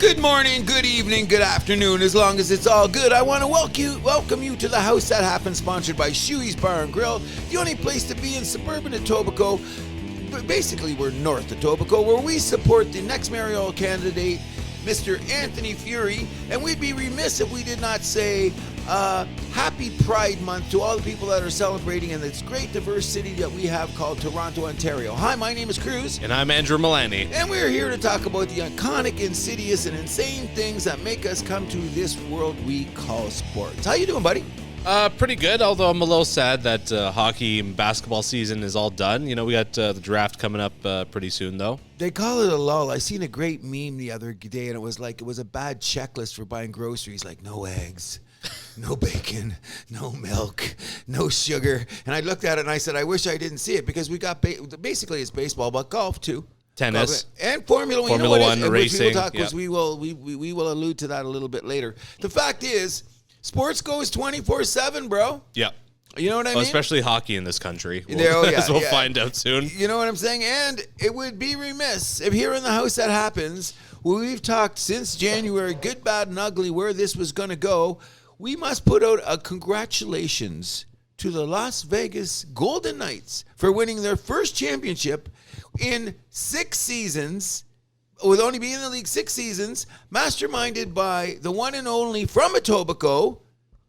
Good morning, good evening, good afternoon, as long as it's all good. I want to welcome you to the House That Happens, sponsored by Shuey's Bar and Grill, the only place to be in suburban Etobicoke. Basically, we're north Etobicoke, where we support the next mayoral candidate, Mr. Anthony Furey, and we'd be remiss if we did not say happy Pride Month to all the people that are celebrating in this great diverse city that we have called Toronto, Ontario. Hi, my name is Cruz. And I'm Andrew Milani. And we're here to talk about the iconic, insidious, and insane things that make us come to this world we call sports. How you doing, buddy? Pretty good, although I'm a little sad that hockey and basketball season is all done. You know, we got the draft coming up pretty soon, though. They call it a lull. I seen a great meme the other day, and it was a bad checklist for buying groceries, like no eggs, no bacon, no milk, no sugar. And I looked at it and I said, I wish I didn't see it, because we got basically it's baseball, but golf too. Tennis. And Formula 1. Formula One, racing. We will talk, yep. we will allude to that a little bit later. The fact is, sports goes 24/7, bro. Yeah. You know what I mean? Especially hockey in this country. As we'll find out soon. You know what I'm saying? And it would be remiss if here in the House That Happens, where we've talked since January, good, bad, and ugly, where this was going to go, we must put out a congratulations to the Las Vegas Golden Knights for winning their first championship in 6 seasons, with only being in the league 6 seasons, masterminded by the one and only from Etobicoke,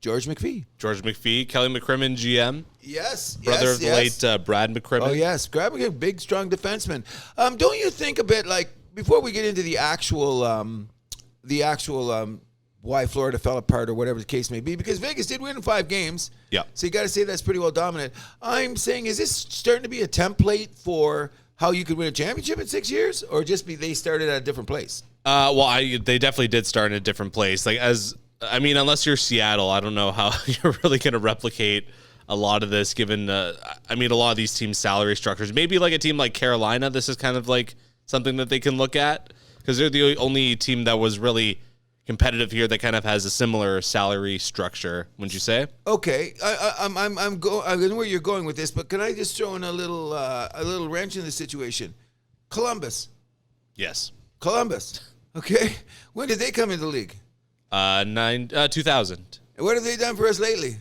George McPhee. George McPhee, Kelly McCrimmon, GM. Yes. Brother of the late Brad McCrimmon. Oh, yes. Brad McCrimmon, big, strong defenseman. Don't you think a bit, like, before we get into the actual why Florida fell apart or whatever the case may be, because Vegas did win 5 games. Yeah. So you got to say that's pretty well dominant. I'm saying, is this starting to be a template for how you could win a championship in 6 years, or just they started at a different place? They definitely did start in a different place. Unless you're Seattle, I don't know how you're really going to replicate a lot of this, given, a lot of these teams' salary structures. Maybe like a team like Carolina, this is kind of like something that they can look at, because they're the only team that was really competitive here that kind of has a similar salary structure, wouldn't you say? Okay, I know where you're going with this, but can I just throw in a little wrench in the situation? Columbus. Yes. Columbus. Okay, when did they come into the league? 2000. And what have they done for us lately?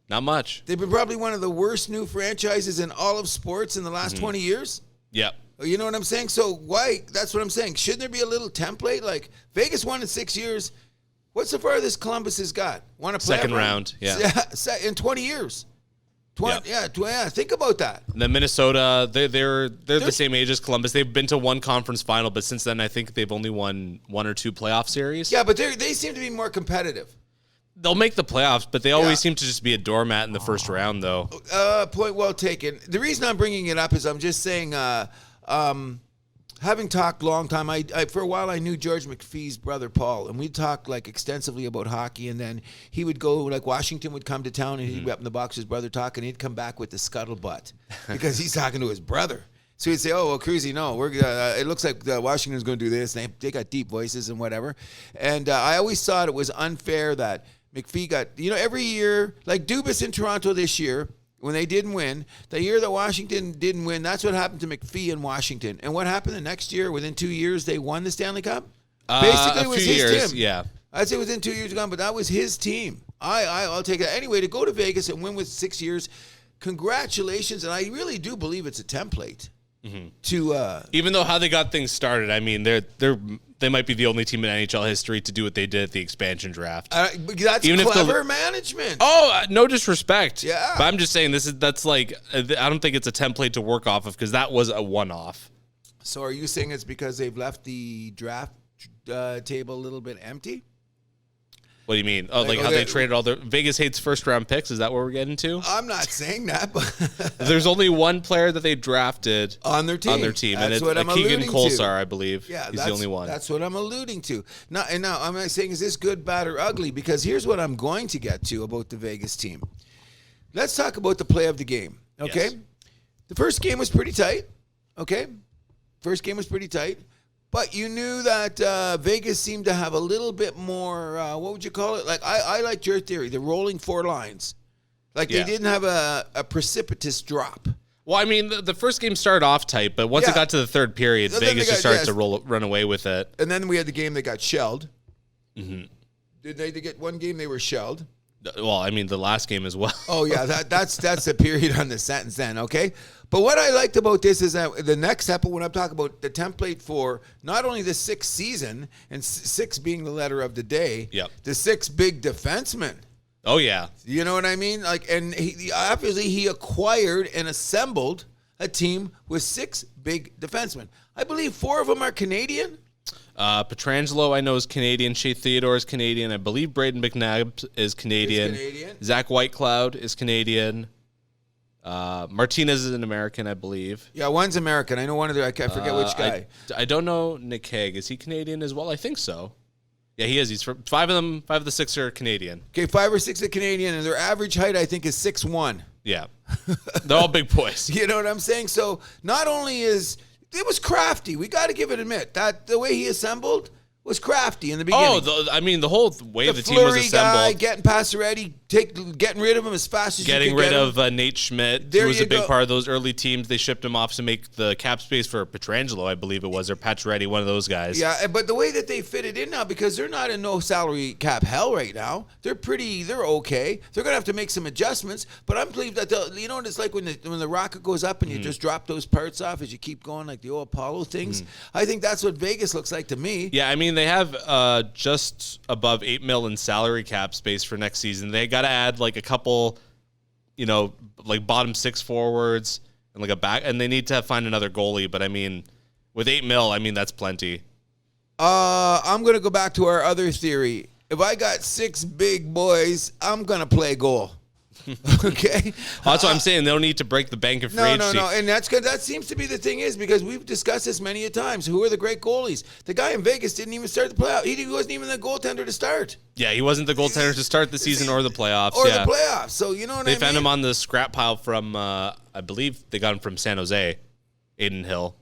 Not much. They've been probably one of the worst new franchises in all of sports in the last 20 years. Yep. You know what I'm saying? So why? That's what I'm saying. Shouldn't there be a little template? Like, Vegas won in 6 years. What's the farthest Columbus has got? Won a second round. Yeah. In 20 years. 20. Yep. Yeah. Think about that. And then Minnesota, they're the same age as Columbus. They've been to one conference final, but since then I think they've only won 1 or 2 playoff series. Yeah, but they seem to be more competitive. They'll make the playoffs, but they always seem to just be a doormat in the first round, though. Point well taken. The reason I'm bringing it up is I'm just saying, having talked long time, I for a while I knew George McPhee's brother Paul, and we talked like extensively about hockey. And then he would go, like, Washington would come to town, and he'd be up in the box, his brother talking, and he'd come back with the scuttlebutt because he's talking to his brother. So he'd say, "Oh well, Cruzy, no, it looks like Washington's going to do this. And they got deep voices and whatever." And I always thought it was unfair that McPhee got, every year, like Dubas in Toronto this year, when they didn't win, the year that Washington didn't win, that's what happened to McPhee in Washington. And what happened the next year? Within 2 years, they won the Stanley Cup? Basically, it was his team. Yeah. I'd say within 2 years gone, but that was his team. I'll take that. Anyway, to go to Vegas and win with 6 years, congratulations. And I really do believe it's a template. To even though how they got things started, they might be the only team in NHL history to do what they did at the expansion draft. That's even clever management. Oh, no disrespect. Yeah, but I'm just saying that's like, I don't think it's a template to work off of, because that was a one-off. So are you saying it's because they've left the draft table a little bit empty? What do you mean? Oh, like how they traded all their... Vegas hates first-round picks? Is that what we're getting to? I'm not saying that, but... There's only one player that they drafted... On their team. That's and it's what I'm Keegan Kolesar, I believe. Yeah, he's the only one. That's what I'm alluding to. Now, I'm not saying, is this good, bad, or ugly? Because here's what I'm going to get to about the Vegas team. Let's talk about the play of the game, okay? Yes. The first game was pretty tight, okay? But you knew that Vegas seemed to have a little bit more, what would you call it? Like, I liked your theory, the rolling 4 lines. Like, they didn't have a precipitous drop. Well, I mean, the first game started off tight, but once it got to the third period, Vegas just started to run away with it. And then we had the game that got shelled. Mm-hmm. Did they get one game they were shelled? Well, I mean, the last game as well. Oh, yeah, that's a period on the sentence then, okay? But what I liked about this is that the next step, when I'm talking about the template for not only the 6th season, and 6 being the letter of the day, the 6 big defensemen. Oh, yeah. You know what I mean? Like, and obviously he acquired and assembled a team with 6 big defensemen. I believe 4 of them are Canadian. Pietrangelo, I know, is Canadian. Shea Theodore is Canadian. I believe Braden McNabb is Canadian. Zach Whitecloud is Canadian. Martinez is an American, I believe. Yeah, one's American. I know one of I forget which guy. I don't know Nick Hague. Is he Canadian as well? I think so. Yeah, he is. He's from 5 of them. 5 of the 6 are Canadian. Okay, 5 or 6 are Canadian, and their average height, I think, is 6'1". Yeah, they're all big boys. You know what I'm saying? So not only it was crafty. We got to give it admit that the way he assembled was crafty in the beginning. The whole way the team was assembled. Guy, getting Pacioretty, getting rid of him as fast as getting you can rid of Nate Schmidt, who was a big part of those early teams. They shipped him off to make the cap space for Pietrangelo, I believe it was, or Pacioretty, one of those guys. Yeah, but the way that they fit it in now, because they're not in no salary cap hell right now. They're okay. They're going to have to make some adjustments, but I believe that it's like when the rocket goes up and you just drop those parts off as you keep going, like the old Apollo things. I think that's what Vegas looks like to me. Yeah, I mean, they have just above $8 million in salary cap space for next season. They got to add like a couple, like bottom 6 forwards and like a back, and they need to find another goalie. But I mean, with $8 million, I mean that's plenty. I'm gonna go back to our other theory. If I got 6 big boys, I'm gonna play goal. Okay, that's what I'm saying. They don't need to break the bank of free agency. No, and that's good. That seems to be the thing because we've discussed this many a times. Who are the great goalies? The guy in Vegas didn't even start the playoff. He wasn't even the goaltender to start. Yeah, he wasn't the goaltender to start the season or the playoffs. The playoffs. So you know what I mean? They found him on the scrap pile from, I believe they got him from San Jose, Aiden Hill.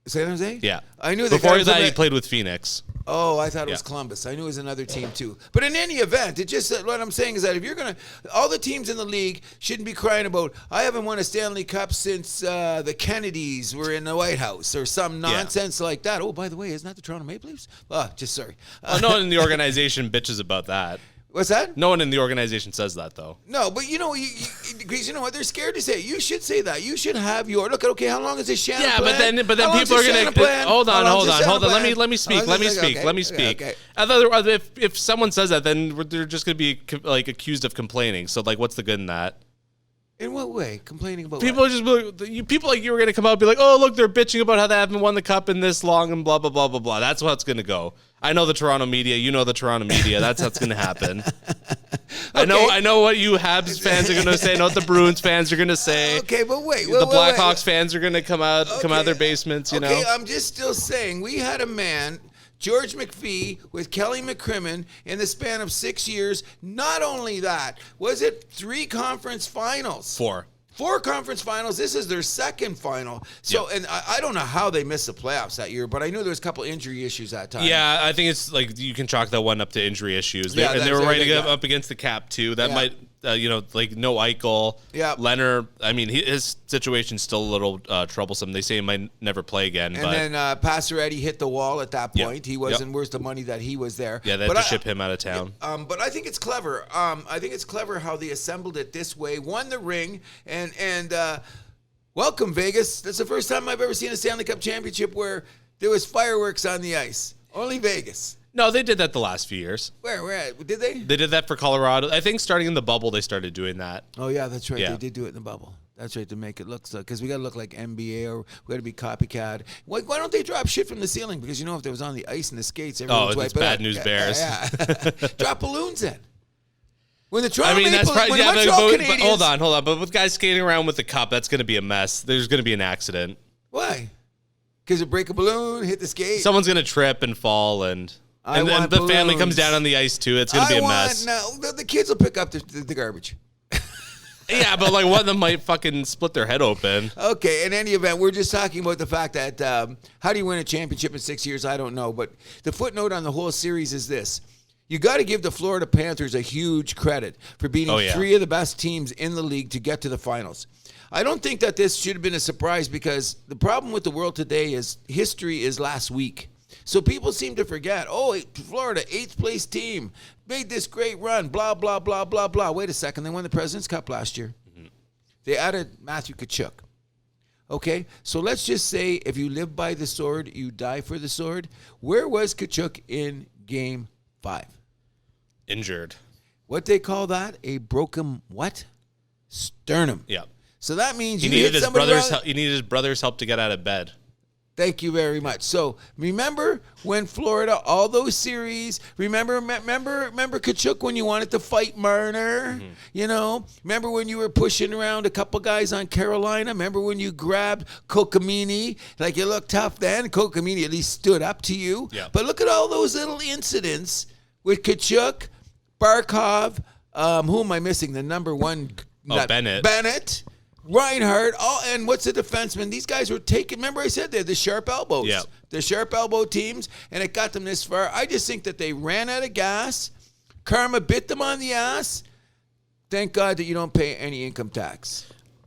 San Jose? Yeah. I knew before that he played with Phoenix. Oh, I thought it was Columbus. I knew it was another team too. But in any event, what I'm saying is that if you're all the teams in the league shouldn't be crying about, I haven't won a Stanley Cup since the Kennedys were in the White House or some nonsense like that. Oh, by the way, isn't that the Toronto Maple Leafs? Sorry. No one in the organization bitches about that. What's that? No one in the organization says that, though. No, but you know what? They're scared to say it. You should say that. You should have your okay. How long is this Shannon plan? but then people are gonna hold on. Let me speak. Okay. If someone says that, then they're just gonna be like accused of complaining. So like, what's the good in that? In what way? Complaining about people what? Just people like you were gonna come out and be like, oh look, they're bitching about how they haven't won the cup in this long and blah blah blah blah blah. That's how it's gonna go. I know the Toronto media. You know the Toronto media. That's how it's gonna happen. Okay. I know what you Habs fans are gonna say. I know what the Bruins fans are gonna say. Okay, but wait. The Blackhawks fans are gonna come out of their basements. You know. Okay, I'm just still saying we had a man, George McPhee, with Kelly McCrimmon in the span of 6 years. Not only that, was it 3 conference finals? 4 conference finals. This is their second final. So, and I don't know how they missed the playoffs that year, but I knew there was a couple injury issues that time. Yeah, I think it's like you can chalk that one up to injury issues. They were right up against the cap too. That might, like no Eichel. Yeah. Leonard. I mean, his situation's still a little troublesome. They say he might never play again. And then Pacioretty hit the wall at that point. He wasn't worth the money that he was there. Yeah, they had to ship him out of town. But I think it's clever. I think it's clever how they assembled it this way. Won the ring and welcome Vegas. That's the first time I've ever seen a Stanley Cup championship where there was fireworks on the ice. Only Vegas. No, they did that the last few years. Where did they? They did that for Colorado. I think starting in the bubble, they started doing that. Oh yeah, that's right. Yeah. They did do it in the bubble. That's right, to make it look so, because we got to look like NBA or we got to be copycat. Why don't they drop shit from the ceiling? Because if there was on the ice and the skates, everyone's it's bad news bears. Yeah. Drop balloons in. When the Toronto that's probably Canadians, hold on. But with guys skating around with the cup, that's going to be a mess. There's going to be an accident. Why? Because you break a balloon, hit the skate. Someone's going to trip and fall, and the balloons. family comes down on the ice too. It's going to be a mess. No, the kids will pick up the garbage. Yeah, but like one of them might fucking split their head open. Okay, in any event, we're just talking about the fact that how do you win a championship in 6 years? I don't know. But the footnote on the whole series is this. You got to give the Florida Panthers a huge credit for beating 3 of the best teams in the league to get to the finals. I don't think that this should have been a surprise because the problem with the world today is history is last week. So people seem to forget, Florida, 8th place team, made this great run, blah, blah, blah, blah, blah. Wait a second. They won the President's Cup last year. Mm-hmm. They added Matthew Tkachuk. Okay, so let's just say if you live by the sword, you die for the sword. Where was Tkachuk in Game 5? Injured. What they call that? A broken what? Sternum. Yeah. So that means he needed his brother's help to get out of bed. Thank you very much. So remember when Florida, all those series, remember Tkachuk when you wanted to fight Marner? Mm-hmm. You know, remember when you were pushing around a couple guys on Carolina? Remember when you grabbed Kotkaniemi? Like you looked tough then. Kotkaniemi at least stood up to you. Yeah. But look at all those little incidents with Tkachuk, Barkov, who am I missing? The number one. Bennett. Reinhardt, and what's the defenseman? These guys were taking, remember I said they're the sharp elbows. Yeah. The sharp elbow teams, and it got them this far. I just think that they ran out of gas. Karma bit them on the ass. Thank God that you don't pay any income tax.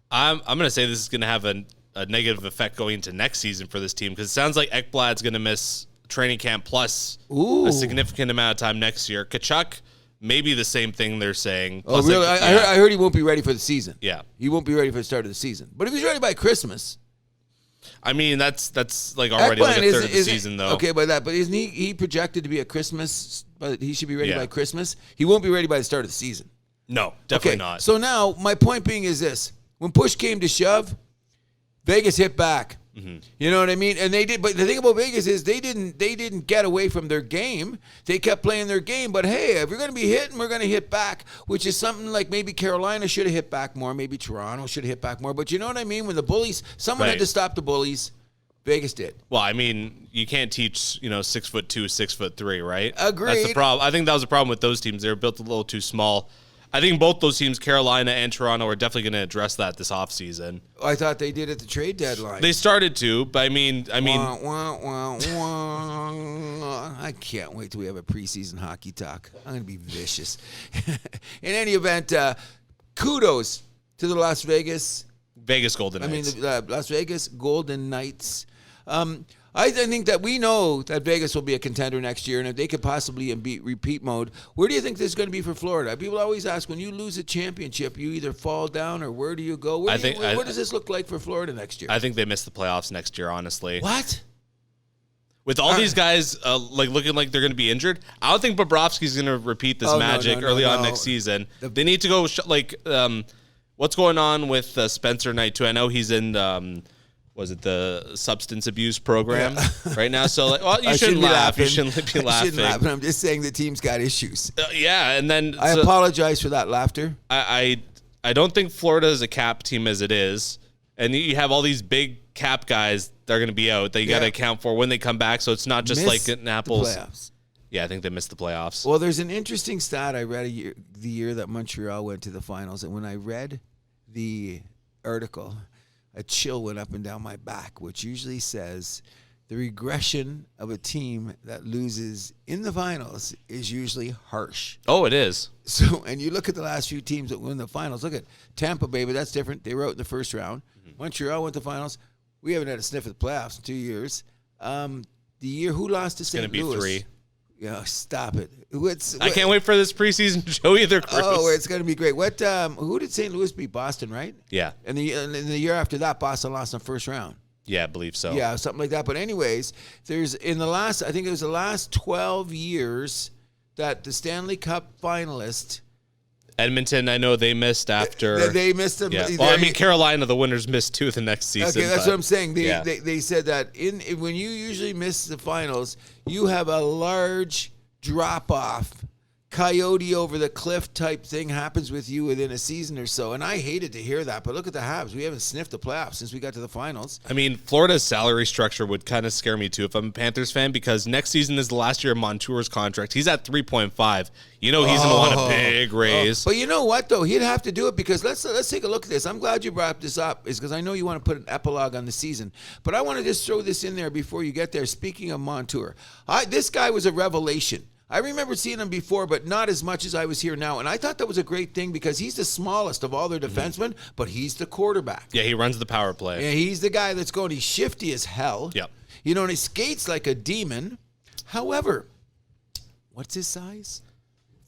I'm going to say this is going to have a negative effect going into next season for this team because it sounds like Ekblad's going to miss training camp plus a significant amount of time next year. Tkachuk, maybe the same thing they're saying. Plus really? I heard he won't be ready for the season. Yeah. He won't be ready for the start of the season. But if he's ready by Christmas. I mean, that's like already like a third of the season, though. Okay, by that. But isn't he projected to be at Christmas? But he should be ready by Christmas. He won't be ready by the start of the season. No, definitely not. So now, my point being is this. When push came to shove, Vegas hit back. Mm-hmm. You know what I mean? And they did, but the thing about Vegas is they didn't get away from their game. They kept playing their game. But hey, if you're going to be hitting, we're going to hit back, which is something like maybe Carolina should have hit back more, maybe Toronto should have hit back more. But you know what I mean? When the bullies, someone had to stop the bullies. Vegas did. Well, I mean, you can't teach 6'2", 6'3", right? Agreed. That's the problem. I think that was the problem with those teams. They were built a little too small. I think both those teams, Carolina and Toronto, are definitely going to address that this offseason. I thought they did at the trade deadline. They started to, but I mean, I can't wait till we have a preseason hockey talk. I'm going to be vicious. In any event, kudos to the Las Vegas Golden Knights. the Las Vegas Golden Knights. I think that we know that Vegas will be a contender next year, and if they could possibly beat repeat mode, where do you think this is going to be for Florida? People always ask, when you lose a championship, you either fall down or where do you go? What does this look like for Florida next year? I think they miss the playoffs next year, honestly. What? With all these guys looking like they're going to be injured, I don't think Bobrovsky's going to repeat this magic early on next season. They need to go what's going on with Spencer Knight too? I know he's in. Was it the substance abuse program right now? So, you shouldn't laugh. You shouldn't be laughing. I shouldn't laugh, but I'm just saying the team's got issues. And then I apologize for that laughter. I don't think Florida is a cap team as it is, and you have all these big cap guys that are going to be out that you got to account for when they come back. So it's not just like in Apples. Playoffs. Yeah, I think they missed the playoffs. Well, there's an interesting stat I read the year that Montreal went to the finals, and when I read the article, a chill went up and down my back, which usually says the regression of a team that loses in the finals is usually harsh. Oh, it is. So, and you look at the last few teams that win the finals. Look at Tampa Bay, but that's different. They were out in the first round. Mm-hmm. Montreal went to the finals. We haven't had a sniff at the playoffs in 2 years. The year who lost to St. Louis? It's going to be 3. Yeah, stop it. I can't wait for this preseason show either, Chris. Oh, it's going to be great. Who did St. Louis beat? Boston, right? Yeah. And the year after that, Boston lost in the first round. Yeah, I believe so. Yeah, something like that. But anyways, there's I think it was the last 12 years that the Stanley Cup finalist. Edmonton, I know they missed after. They missed them. Yeah. Well, I mean, Carolina, the winners missed too the next season. Okay, that's what I'm saying. They said that when you usually miss the finals, you have a large drop-off, coyote over the cliff type thing happens with you within a season or so. And I hated to hear that, but look at the Habs. We haven't sniffed the playoffs since we got to the finals. I mean, Florida's salary structure would kind of scare me too if I'm a Panthers fan, because next season is the last year of Montour's contract. He's at 3.5. You know he's going to want a big raise. But you know what, though? He'd have to do it because let's take a look at this. I'm glad you brought this up, is because I know you want to put an epilogue on the season. But I want to just throw this in there before you get there. Speaking of Montour, this guy was a revelation. I remember seeing him before, but not as much as I was here now. And I thought that was a great thing because he's the smallest of all their defensemen, but he's the quarterback. Yeah, he runs the power play. Yeah, he's the guy that's going. He's shifty as hell. Yep. You know, and he skates like a demon. However, what's his size?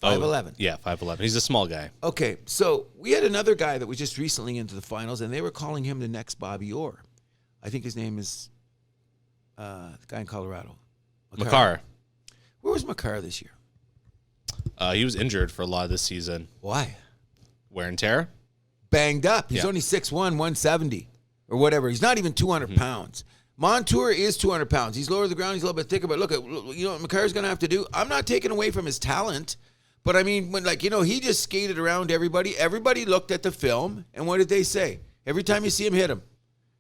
5'11". Yeah, 5'11". He's a small guy. Okay, so we had another guy that was just recently into the finals, and they were calling him the next Bobby Orr. I think his name is the guy in Colorado. Makar. Where was Makar this year? He was injured for a lot of this season. Why? Wear and tear? Banged up. He's only 6'1", 170 or whatever. He's not even 200 pounds. Montour is 200 pounds. He's lower to the ground. He's a little bit thicker. But look, you know what Makar's going to have to do? I'm not taking away from his talent. But, I mean, when he just skated around everybody. Everybody looked at the film. And what did they say? Every time you see him, hit him.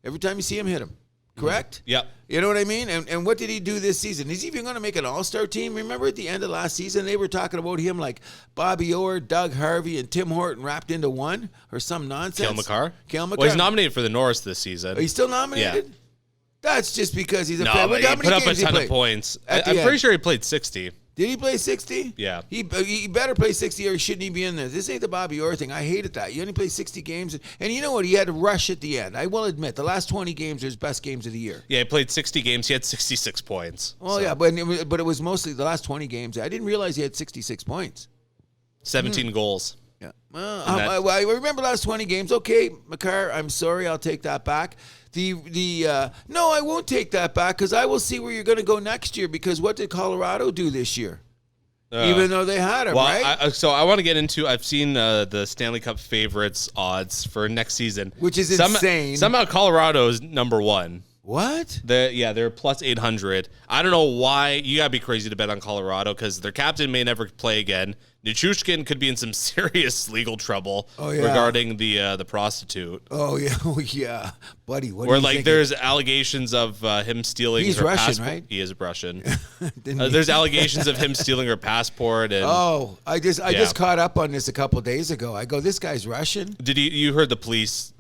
Every time you see him, hit him. Correct? Yep. You know what I mean? And what did he do this season? He's even going to make an all-star team. Remember at the end of last season, they were talking about him like Bobby Orr, Doug Harvey, and Tim Horton wrapped into one or some nonsense. Cale Makar? Cale Makar. Well, he's nominated for the Norris this season. Are you still nominated? Yeah. That's just because he's a fan. But he put up a ton of points. I'm pretty sure he played 60. Did he play 60? Yeah. He better play 60 or shouldn't he be in there? This ain't the Bobby Orr thing. I hated that. You only play 60 games. And you know what? He had a rush at the end. I will admit, the last 20 games are his best games of the year. Yeah, he played 60 games. He had 66 points. Oh, so. Yeah, but it was mostly the last 20 games. I didn't realize he had 66 points. 17 goals. Yeah. I remember last 20 games. Okay, Makar, I'm sorry. I'll take that back. No, I won't take that back because I will see where you're going to go next year because what did Colorado do this year? Even though they had him, right? So I want to get into. I've seen the Stanley Cup favorites odds for next season, which is insane. Somehow Colorado is number one. What? They're plus 800. I don't know why. You gotta be crazy to bet on Colorado because their captain may never play again. Nichushkin could be in some serious legal trouble regarding the prostitute. Oh yeah, buddy. What? Or like there's allegations of him stealing. He's her Russian, passport. right? He is Russian. There's allegations of him stealing her passport. And I just caught up on this a couple days ago. I go, this guy's Russian. Did you heard the police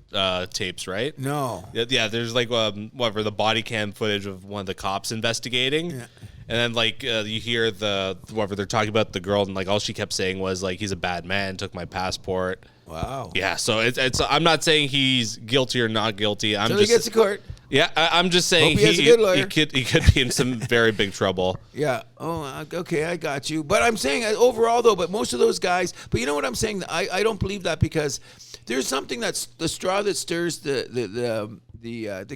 tapes, right? No. Yeah. There's like the body cam footage of one of the cops investigating. Yeah. And then, like, you hear they're talking about the girl, and, like, all she kept saying was, like, he's a bad man, took my passport. Wow. Yeah, so it's I'm not saying he's guilty or not guilty. He gets to court. Yeah, I'm just saying he has a good lawyer. He could be in some very big trouble. Yeah. Oh, okay, I got you. But I'm saying overall, though, but most of those guys, but you know what I'm saying? I don't believe that because there's something that's the straw that stirs the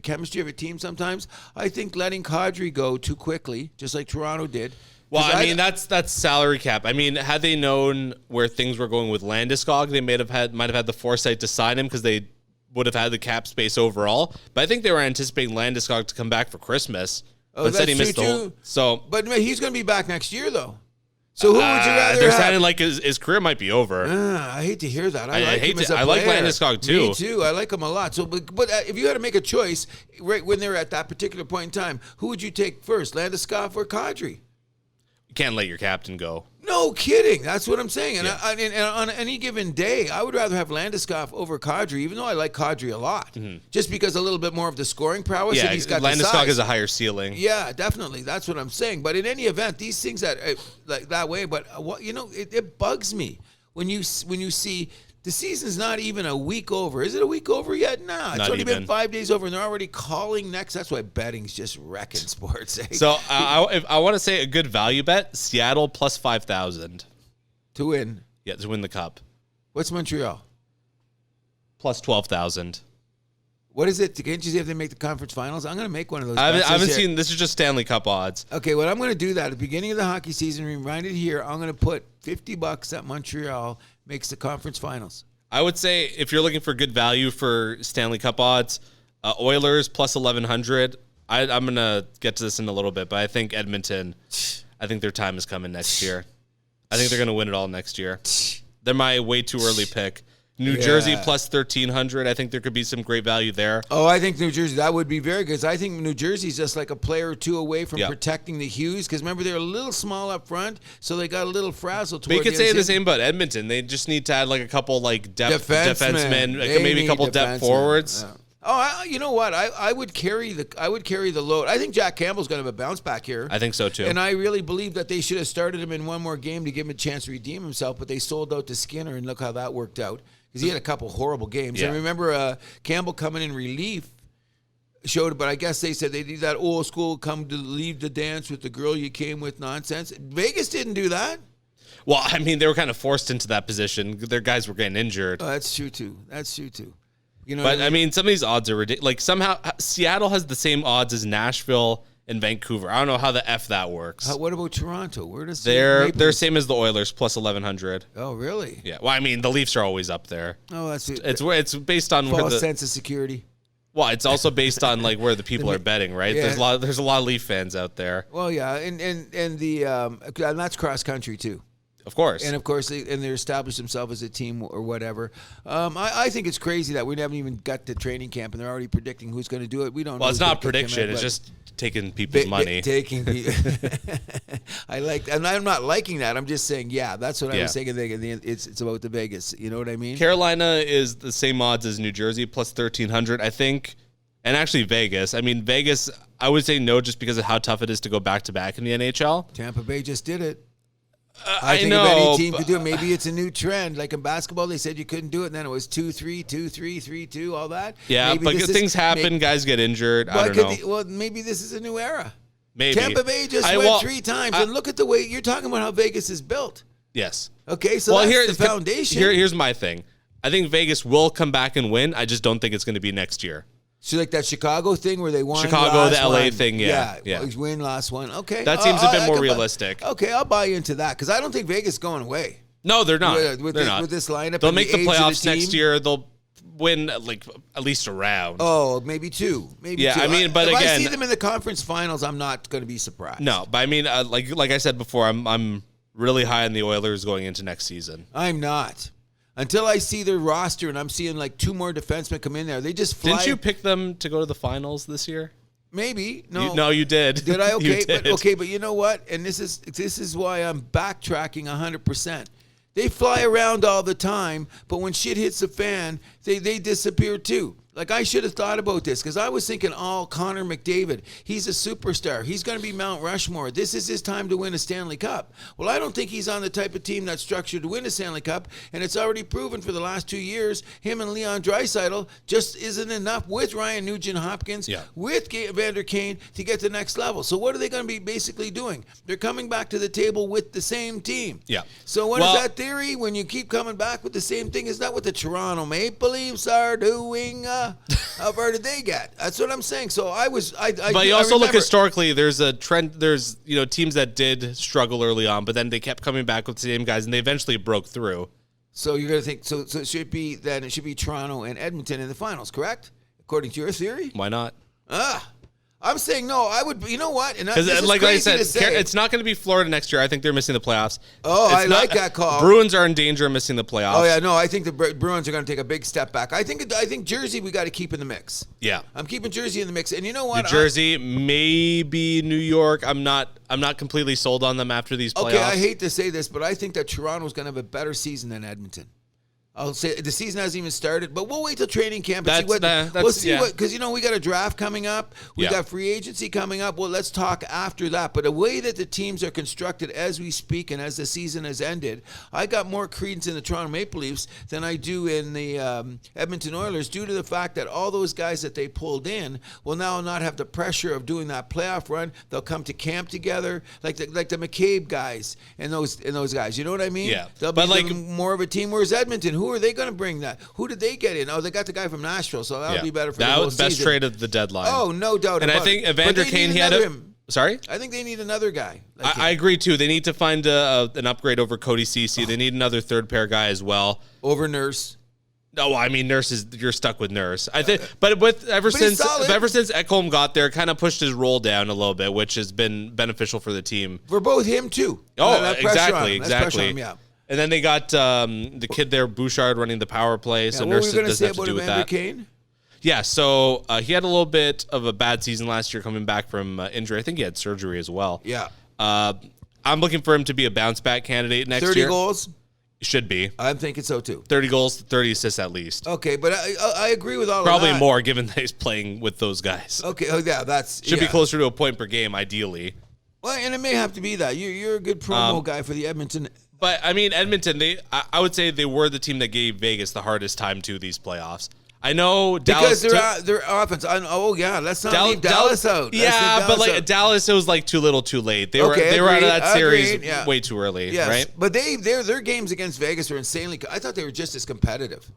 chemistry of a team sometimes. I think letting Kadri go too quickly, just like Toronto did. Well, I mean, that's salary cap. I mean, had they known where things were going with Landeskog, they might have had the foresight to sign him because they would have had the cap space overall. But I think they were anticipating Landeskog to come back for Christmas. Oh, but said he missed But he's going to be back next year, though. So who would you rather they're have? sounding like his career might be over. I hate to hear that. I like Landeskog too. Me too. I like him a lot. So, but if you had to make a choice right when they're at that particular point in time, who would you take first, Landeskog or Kadri? You can't let your captain go. No kidding. That's what I'm saying. And, and on any given day, I would rather have Landeskog over Kadri, even though I like Kadri a lot, just because a little bit more of the scoring prowess. Yeah, and he's got Landeskog has a higher ceiling. Yeah, definitely. That's what I'm saying. But in any event, these things like that way. But it bugs me when you see. The season's not even a week over. Is it a week over yet? Nah, it's only been 5 days over, and they're already calling next. That's why betting's just wrecking sports. Eh? So if I want to say a good value bet, Seattle plus 5,000 to win. Yeah, to win the cup. What's Montreal? Plus 12,000. What is it? Can't you see if they make the conference finals? I'm going to make one of those. I haven't seen. This is just Stanley Cup odds. Okay, well, I'm going to do that at the beginning of the hockey season. Remind it here. I'm going to put $50 at Montreal makes the conference finals. I would say if you're looking for good value for Stanley Cup odds, Oilers plus 1,100. I'm going to get to this in a little bit, but I think Edmonton, I think their time is coming next year. I think they're going to win it all next year. They're my way too early pick. New Jersey plus 1,300. I think there could be some great value there. Oh, I think New Jersey, that would be very good. Because I think New Jersey's just like a player or two away from protecting the Hughes. Because remember, they're a little small up front, so they got a little frazzled. But you could say the same about Edmonton. They just need to add like a couple like defensemen, maybe a couple depth forwards. Yeah. Oh, you know what? I would carry the load. I think Jack Campbell's going to have a bounce back here. I think so too. And I really believe that they should have started him in one more game to give him a chance to redeem himself, but they sold out to Skinner, and look how that worked out. Because he had a couple horrible games. Yeah. I remember Campbell coming in relief showed, but I guess they said they did that old school come to leave the dance with the girl you came with nonsense. Vegas didn't do that. Well, I mean, they were kind of forced into that position. Their guys were getting injured. Oh, that's true too. You know, But I mean, some of these odds are ridiculous. Like somehow Seattle has the same odds as Nashville and Vancouver. I don't know how the F that works. What about Toronto? Where does they're same as the Oilers plus 1,100. Oh, really? Yeah. Well, I mean, the Leafs are always up there. Oh, that's it. It's based on where False the sense of security. Well, it's also based on like where the people are betting, right? Yeah. There's a lot of Leaf fans out there. Well, yeah, and that's cross country too. Of course. And of course, they established themselves as a team or whatever. I think it's crazy that we haven't even got to training camp and they're already predicting who's going to do it. We don't. Well, know it's not prediction. It's just taking people's money. And I'm not liking that. I'm just saying, yeah, that's what I was saying. It's about the Vegas. You know what I mean? Carolina is the same odds as New Jersey plus 1,300, I think, and actually Vegas. I mean, Vegas, I would say no, just because of how tough it is to go back to back in the NHL. Tampa Bay just did it. I think know, if any team could do it, maybe it's a new trend. Like in basketball, they said you couldn't do it, and then it was 2-3, 2-3, 3-2, all that. Yeah, maybe but things happen. Guys get injured. I don't know. Well, maybe this is a new era. Maybe. Tampa Bay just went 3 times, and look at the way you're talking about how Vegas is built. Yes. Okay, so that's the foundation. Here's my thing. I think Vegas will come back and win. I just don't think it's going to be next year. So like that Chicago thing where they won Chicago, the LA one. thing, yeah. Win last one. Okay, that seems a bit more realistic. Okay, I'll buy into that because I don't think Vegas is going away. No, they're not. With this lineup, they'll and make the playoffs the next year. They'll win like at least a round. Oh, maybe 2. Maybe 2. I mean, but if again, I see them in the conference finals, I'm not going to be surprised. No, but I mean, like I said before, I'm really high on the Oilers going into next season. I'm not. Until I see their roster and I'm seeing like 2 more defensemen come in there. They just fly. Didn't you pick them to go to the finals this year? Maybe. No. No, you did. Did I? Okay. You did. But you know what? And this is why I'm backtracking 100%. They fly around all the time, but when shit hits the fan, they disappear too. Like, I should have thought about this because I was thinking, Connor McDavid, he's a superstar. He's going to be Mount Rushmore. This is his time to win a Stanley Cup. Well, I don't think he's on the type of team that's structured to win a Stanley Cup, and it's already proven for the last 2 years, him and Leon Draisaitl just isn't enough with Ryan Nugent-Hopkins, with Vander Kane to get to the next level. So what are they going to be basically doing? They're coming back to the table with the same team. Yeah. So what is that theory? When you keep coming back with the same thing, is that what the Toronto Maple Leafs are doing? How far did they get? That's what I'm saying. So but you also look historically. There's a trend. There's teams that did struggle early on, but then they kept coming back with the same guys, and they eventually broke through. So you're gonna think so it should be Toronto and Edmonton in the finals, correct? According to your theory. Why not? I'm saying no. I would. You know what? And because, like I said, it's not going to be Florida next year. I think they're missing the playoffs. I like that call. Bruins are in danger of missing the playoffs. Oh yeah, no. I think the Bruins are going to take a big step back. I think Jersey we got to keep in the mix. Yeah, I'm keeping Jersey in the mix. And you know what? New Jersey, maybe New York. I'm not completely sold on them after these playoffs. Okay, I hate to say this, but I think that Toronto's going to have a better season than Edmonton. I'll say the season hasn't even started, but we'll wait till training camp and see what because we got a draft coming up, we got free agency coming up. Well, let's talk after that. But the way that the teams are constructed as we speak and as the season has ended, I got more credence in the Toronto Maple Leafs than I do in the Edmonton Oilers, due to the fact that all those guys that they pulled in will now not have the pressure of doing that playoff run. They'll come to camp together, like the McCabe guys and those guys. You know what I mean? Yeah. They'll be more of a team. Whereas Edmonton, who are they going to bring that? Who did they get in? Oh, they got the guy from Nashville, so that'll be better for the whole season. That was best trade of the deadline. Oh, no doubt and about it. And I think Evander Kane, he had Sorry? I think they need another guy. I agree, too. They need to find an upgrade over Cody Ceci. They need another third pair guy as well. Over Nurse. No, I mean you're stuck with Nurse. I think, but ever since Ekholm got there, kind of pushed his role down a little bit, which has been beneficial for the team. For both him too. Oh, exactly. And then they got the kid there, Bouchard, running the power play. So Nurse doesn't have to do with that. Kane? Yeah, so he had a little bit of a bad season last year coming back from injury. I think he had surgery as well. Yeah. I'm looking for him to be a bounce back candidate next year. 30 goals. Should be. I'm thinking so too. 30 goals, 30 assists at least. Okay, but I agree with all Probably of that. more given that he's playing with those guys. Okay, that's Should be closer to a point per game, ideally. Well, and it may have to be that. You're a good promo guy for the Edmonton. But, I mean, Edmonton, I would say they were the team that gave Vegas the hardest time to these playoffs. I know Dallas... Because their offense... let's not leave Dallas out. Dallas, it was like too little too late. They were out of that series way too early, right? But their games against Vegas are insanely... I thought they were just as competitive.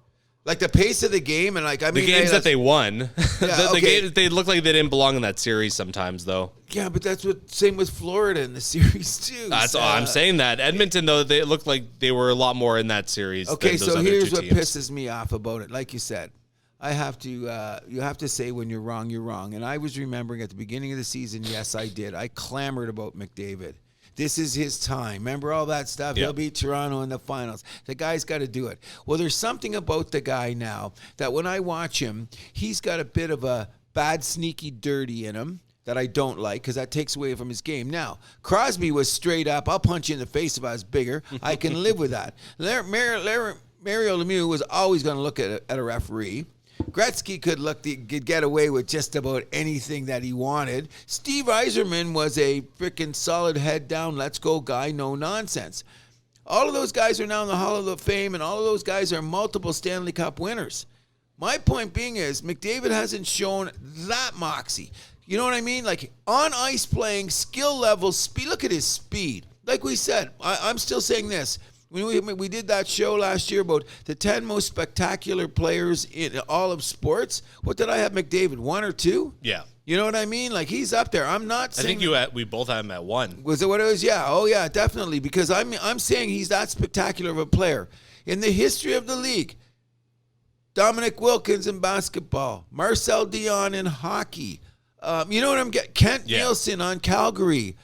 Like the pace of the game and the games that they won, the games, they looked like they didn't belong in that series sometimes, though. Yeah, but same with Florida in the series too. That's all I'm saying. That Edmonton, though, they looked like they were a lot more in that series. Okay, than those so other here's two what teams. pisses me off about it. Like you said, I have to. You have to say when you're wrong, you're wrong. And I was remembering at the beginning of the season. Yes, I did. I clamored about McDavid. This is his time. Remember all that stuff? Yep. He'll beat Toronto in the finals. The guy's got to do it. Well, there's something about the guy now that when I watch him, he's got a bit of a bad, sneaky, dirty in him that I don't like because that takes away from his game. Now, Crosby was straight up. I'll punch you in the face if I was bigger. I can live with that. Mario Lemieux was always going to look at a referee. Gretzky could get away with just about anything that he wanted. Steve Yzerman was a freaking solid head down, let's go guy, no nonsense. All of those guys are now in the Hall of Fame, and all of those guys are multiple Stanley Cup winners. My point being is McDavid hasn't shown that moxie. You know what I mean? Like on ice playing, skill level, speed. Look at his speed. Like we said, I'm still saying this. We did that show last year about the 10 most spectacular players in all of sports. What did I have McDavid, 1 or 2? Yeah. You know what I mean? Like he's up there. I'm not saying... I think we both had him at 1. Was it what it was? Yeah. Oh, yeah, definitely. Because I'm saying he's that spectacular of a player. In the history of the league, Dominic Wilkins in basketball, Marcel Dion in hockey. You know what I'm getting? Kent Nielsen on Calgary.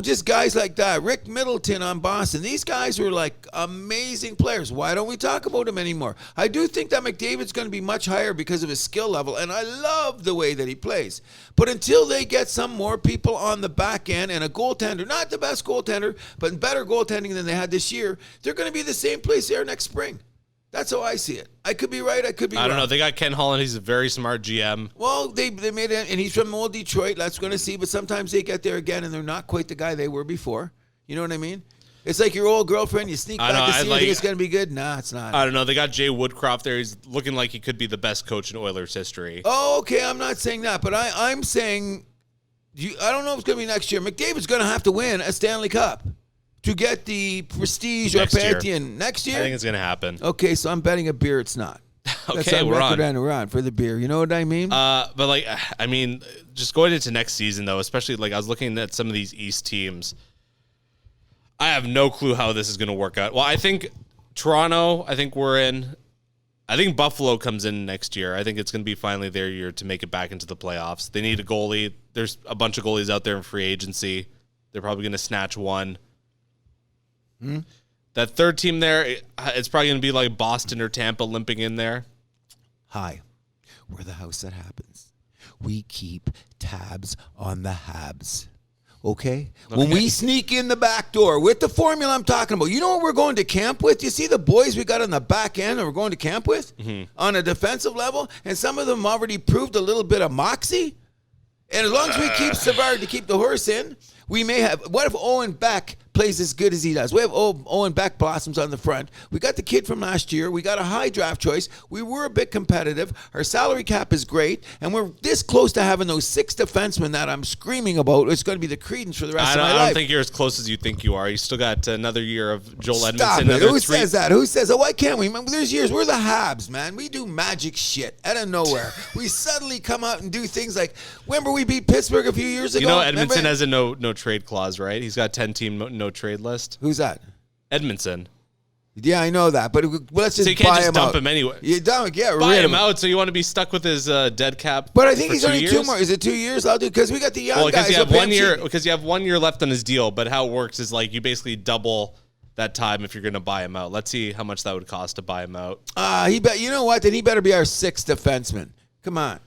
Just guys like that. Rick Middleton on Boston. These guys were like amazing players. Why don't we talk about them anymore? I do think that McDavid's going to be much higher because of his skill level, and I love the way that he plays. But until they get some more people on the back end and a goaltender, not the best goaltender, but better goaltending than they had this year, they're going to be the same place there next spring. That's how I see it. I could be right. I could be wrong. I don't know. They got Ken Holland. He's a very smart GM. Well, they made it, and he's from old Detroit. That's going to see. But sometimes they get there again, and they're not quite the guy they were before. You know what I mean? It's like your old girlfriend. You sneak back to see if it's going to be good. Nah, it's not. I don't know. They got Jay Woodcroft there. He's looking like he could be the best coach in Oilers history. Oh, okay. I'm not saying that, but I'm saying I don't know if it's going to be next year. McDavid's going to have to win a Stanley Cup to get the prestige or Pantheon next year? I think it's going to happen. Okay, so I'm betting a beer it's not. Okay, we're on for the beer. You know what I mean? Just going into next season, though, especially, I was looking at some of these East teams. I have no clue how this is going to work out. Well, I think Toronto, we're in. I think Buffalo comes in next year. I think it's going to be finally their year to make it back into the playoffs. They need a goalie. There's a bunch of goalies out there in free agency. They're probably going to snatch one. That third team there, it's probably going to be like Boston or Tampa limping in there. Hi, we're the house that happens. We keep tabs on the Habs. Okay? When we sneak in the back door with the formula I'm talking about, you know what we're going to camp with? You see the boys we got on the back end that we're going to camp with on a defensive level? And some of them already proved a little bit of moxie. And as long as we keep Savard to keep the horse in, we may have... What if Owen Beck plays as good as he does? We have Owen Beck blossoms on the front. We got the kid from last year. We got a high draft choice. We were a bit competitive. Our salary cap is great. And we're this close to having those 6 defensemen that I'm screaming about. It's going to be the credence for the rest of my life. I don't think you're as close as you think you are. You still got another year of Joel Edmondson. Stop it. Who says that? Who says, why can't we? There's years. We're the Habs, man. We do magic shit out of nowhere. We suddenly come out and do things like, remember we beat Pittsburgh a few years ago? You know, Edmondson has a no trade clause, right? He's got 10-team no trade list. Who's that? Edmondson. Yeah, I know that, but let's just so you can't buy just him dump out. him anyway. You don't, yeah, buy him out. So you want to be stuck with his dead cap? But I think he's for 2 only years? 2 more. Is it 2 years? I'll do because we got the young guys. Because you have 1 year left on his deal. But how it works is like you basically double that time if you're going to buy him out. Let's see how much that would cost to buy him out. You know what? Then he better be our 6th defenseman. Come on.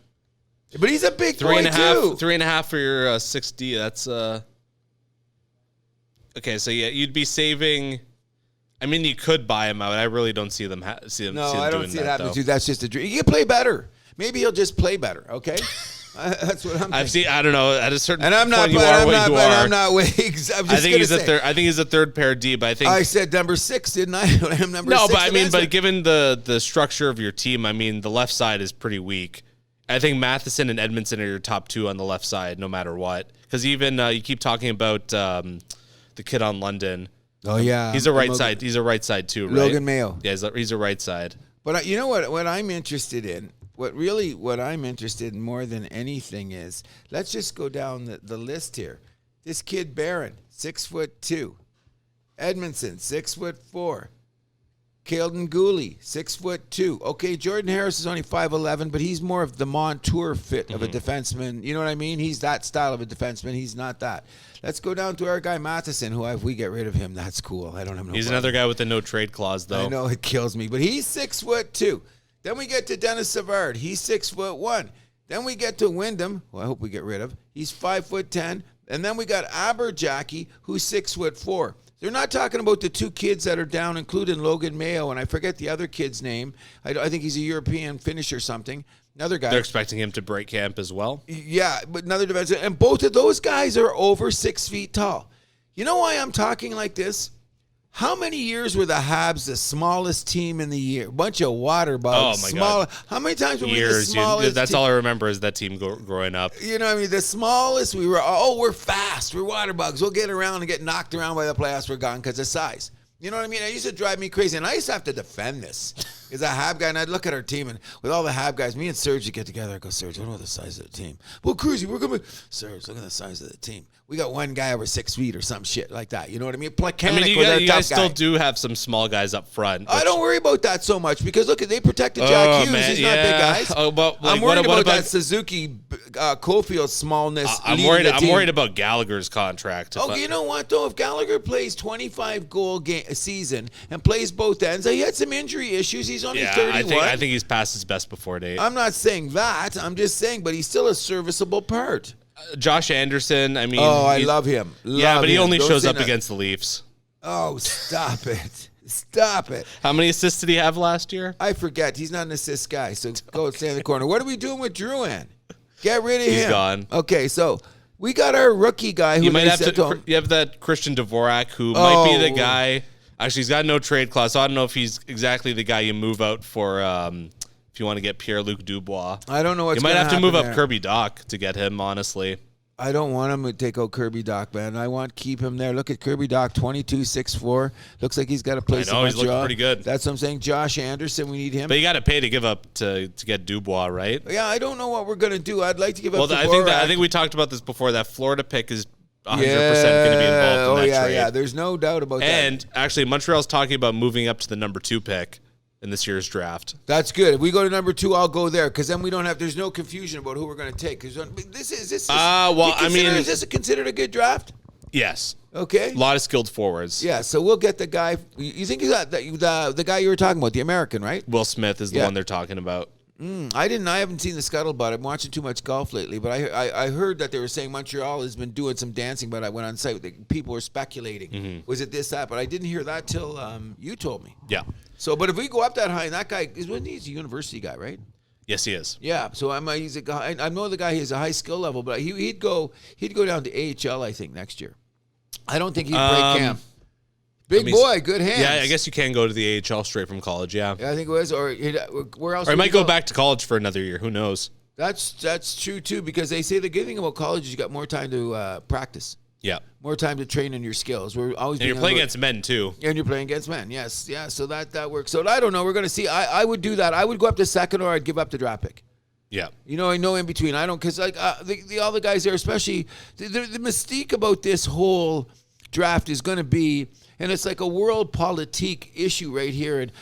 But he's a big boy too. 3.5 for your 6D. That's Okay, so yeah, you'd be saving. I mean, you could buy him out. I really don't see them. No, I don't see it happening too. That's just a dream. You can play better. Maybe he'll just play better. Okay, that's what I'm. I've seen. I don't know. At a certain and I'm not. point, I'm not. I think he's a third. I think he's a third pair D. But I think I said number 6, didn't I? I'm number 6. No, but I mean, but given the structure of your team, I mean, the left side is pretty weak. I think Matheson and Edmondson are your top 2 on the left side, no matter what. Because even you keep talking about the kid on London. Oh yeah, he's a right side. He's a right side too, right? Logan Mayo. Yeah, he's a right side. But you know what I'm interested in. What I'm interested in more than anything is, let's just go down the list here. This kid Barron, 6'2", Edmondson, 6'4", Caeldon Gooley, 6'2". Okay, Jordan Harris is only 5'11", but he's more of the Montour fit of a defenseman. You know what I mean? He's that style of a defenseman. He's not that. Let's go down to our guy Matheson, who if we get rid of him, that's cool. I don't have no He's problem. another guy with a no trade clause, though. I know, it kills me, but he's 6'2". Then we get to Dennis Savard. He's 6'1". Then we get to Wyndham, who I hope we get rid of. He's 5'10". And then we got Aberjacki, who's 6'4". They're not talking about the 2 kids that are down, including Logan Mayo, and I forget the other kid's name. I think he's a European finisher or something. Another guy. They're expecting him to break camp as well. Yeah, but another defenseman. And both of those guys are over 6 feet tall. You know why I'm talking like this? How many years were the Habs the smallest team in the year? Bunch of water bugs. Oh, my God. How many times were we the Years. smallest That's team? all I remember is that team growing up. You know what I mean? The smallest we were, we're fast. We're water bugs. We'll get around and get knocked around by the playoffs. We're gone because of size. You know what I mean? It used to drive me crazy. And I used to have to defend this. As a Hab guy, and I'd look at our team, and with all the Hab guys, me and Serge would get together. I go, Serge, I don't know the size of the team. Well, Cruzy, we're going to Serge, look at the size of the team. We got one guy over 6 feet or some shit like that. You know what I mean? You guys still do have some small guys up front. I don't worry about that so much because, look, they protected Jack Hughes. He's not big guys. Oh, but I'm worried about that Suzuki Cofield smallness. I'm worried about Gallagher's contract. Oh, you know what, though? If Gallagher plays 25-goal season and plays both ends, he had some injury issues. He's only 31. I think he's past his best before date. I'm not saying that. I'm just saying, but he's still a serviceable part. Josh Anderson, I mean... I love him. But he only shows up against the Leafs. Oh, stop it. Stop it. How many assists did he have last year? I forget. He's not an assist guy, so go stay in the corner. What are we doing with Drouin? Get rid of him. He's gone. Okay, so we got our rookie guy who you might have to. You have that Christian Dvorak who might be the guy. Actually, he's got no trade clause, so I don't know if he's exactly the guy you move out for. If you want to get Pierre-Luc Dubois, I don't know what's. You might have to move up Kirby Dach to get him. Honestly, I don't want him to take out Kirby Dach, man. I want to keep him there. Look at Kirby Dach, 22, 6'4". Looks like he's got a place. I know, he's looking pretty good. That's what I'm saying. Josh Anderson, we need him. But you got to pay to give up to get Dubois, right? Yeah, I don't know what we're gonna do. I'd like to give up. Well, I think we talked about this before. That Florida pick is 100% going to be involved in that trade. Yeah. There's no doubt about that. And actually, Montreal's talking about moving up to the number 2 pick in this year's draft. That's good. If we go to number 2, I'll go there because then we don't have. There's no confusion about who we're going to take. Because is this considered a good draft? Yes. Okay. A lot of skilled forwards. Yeah. So we'll get the guy. You think he's the guy you were talking about, the American, right? Will Smith is the one they're talking about. I haven't seen the scuttlebutt. I'm watching too much golf lately, but I heard that they were saying Montreal has been doing some dancing, but I went on site. People were speculating. Mm-hmm. Was it this, that? But I didn't hear that till you told me. Yeah. So, but if we go up that high, and that guy, he's a university guy, right? Yes, he is. Yeah. So he's a guy. I know the guy. He has a high skill level, but he'd go down to AHL, I think, next year. I don't think he'd break camp. Big boy, good hands. Yeah, I guess you can go to the AHL straight from college. Yeah, I think it was, or where else? Or he might go back to college for another year. Who knows? That's true too, because they say the good thing about college is you got more time to practice. Yeah, more time to train in your skills. We're always. And you're playing against men too. And you're playing against men. Yes, yeah. So that works. So I don't know. We're gonna see. I would do that. I would go up to second, or I'd give up the draft pick. Yeah. I know in between. I don't, because all the guys there, especially the mystique about this whole draft is going to be, and it's like a world politique issue right here. And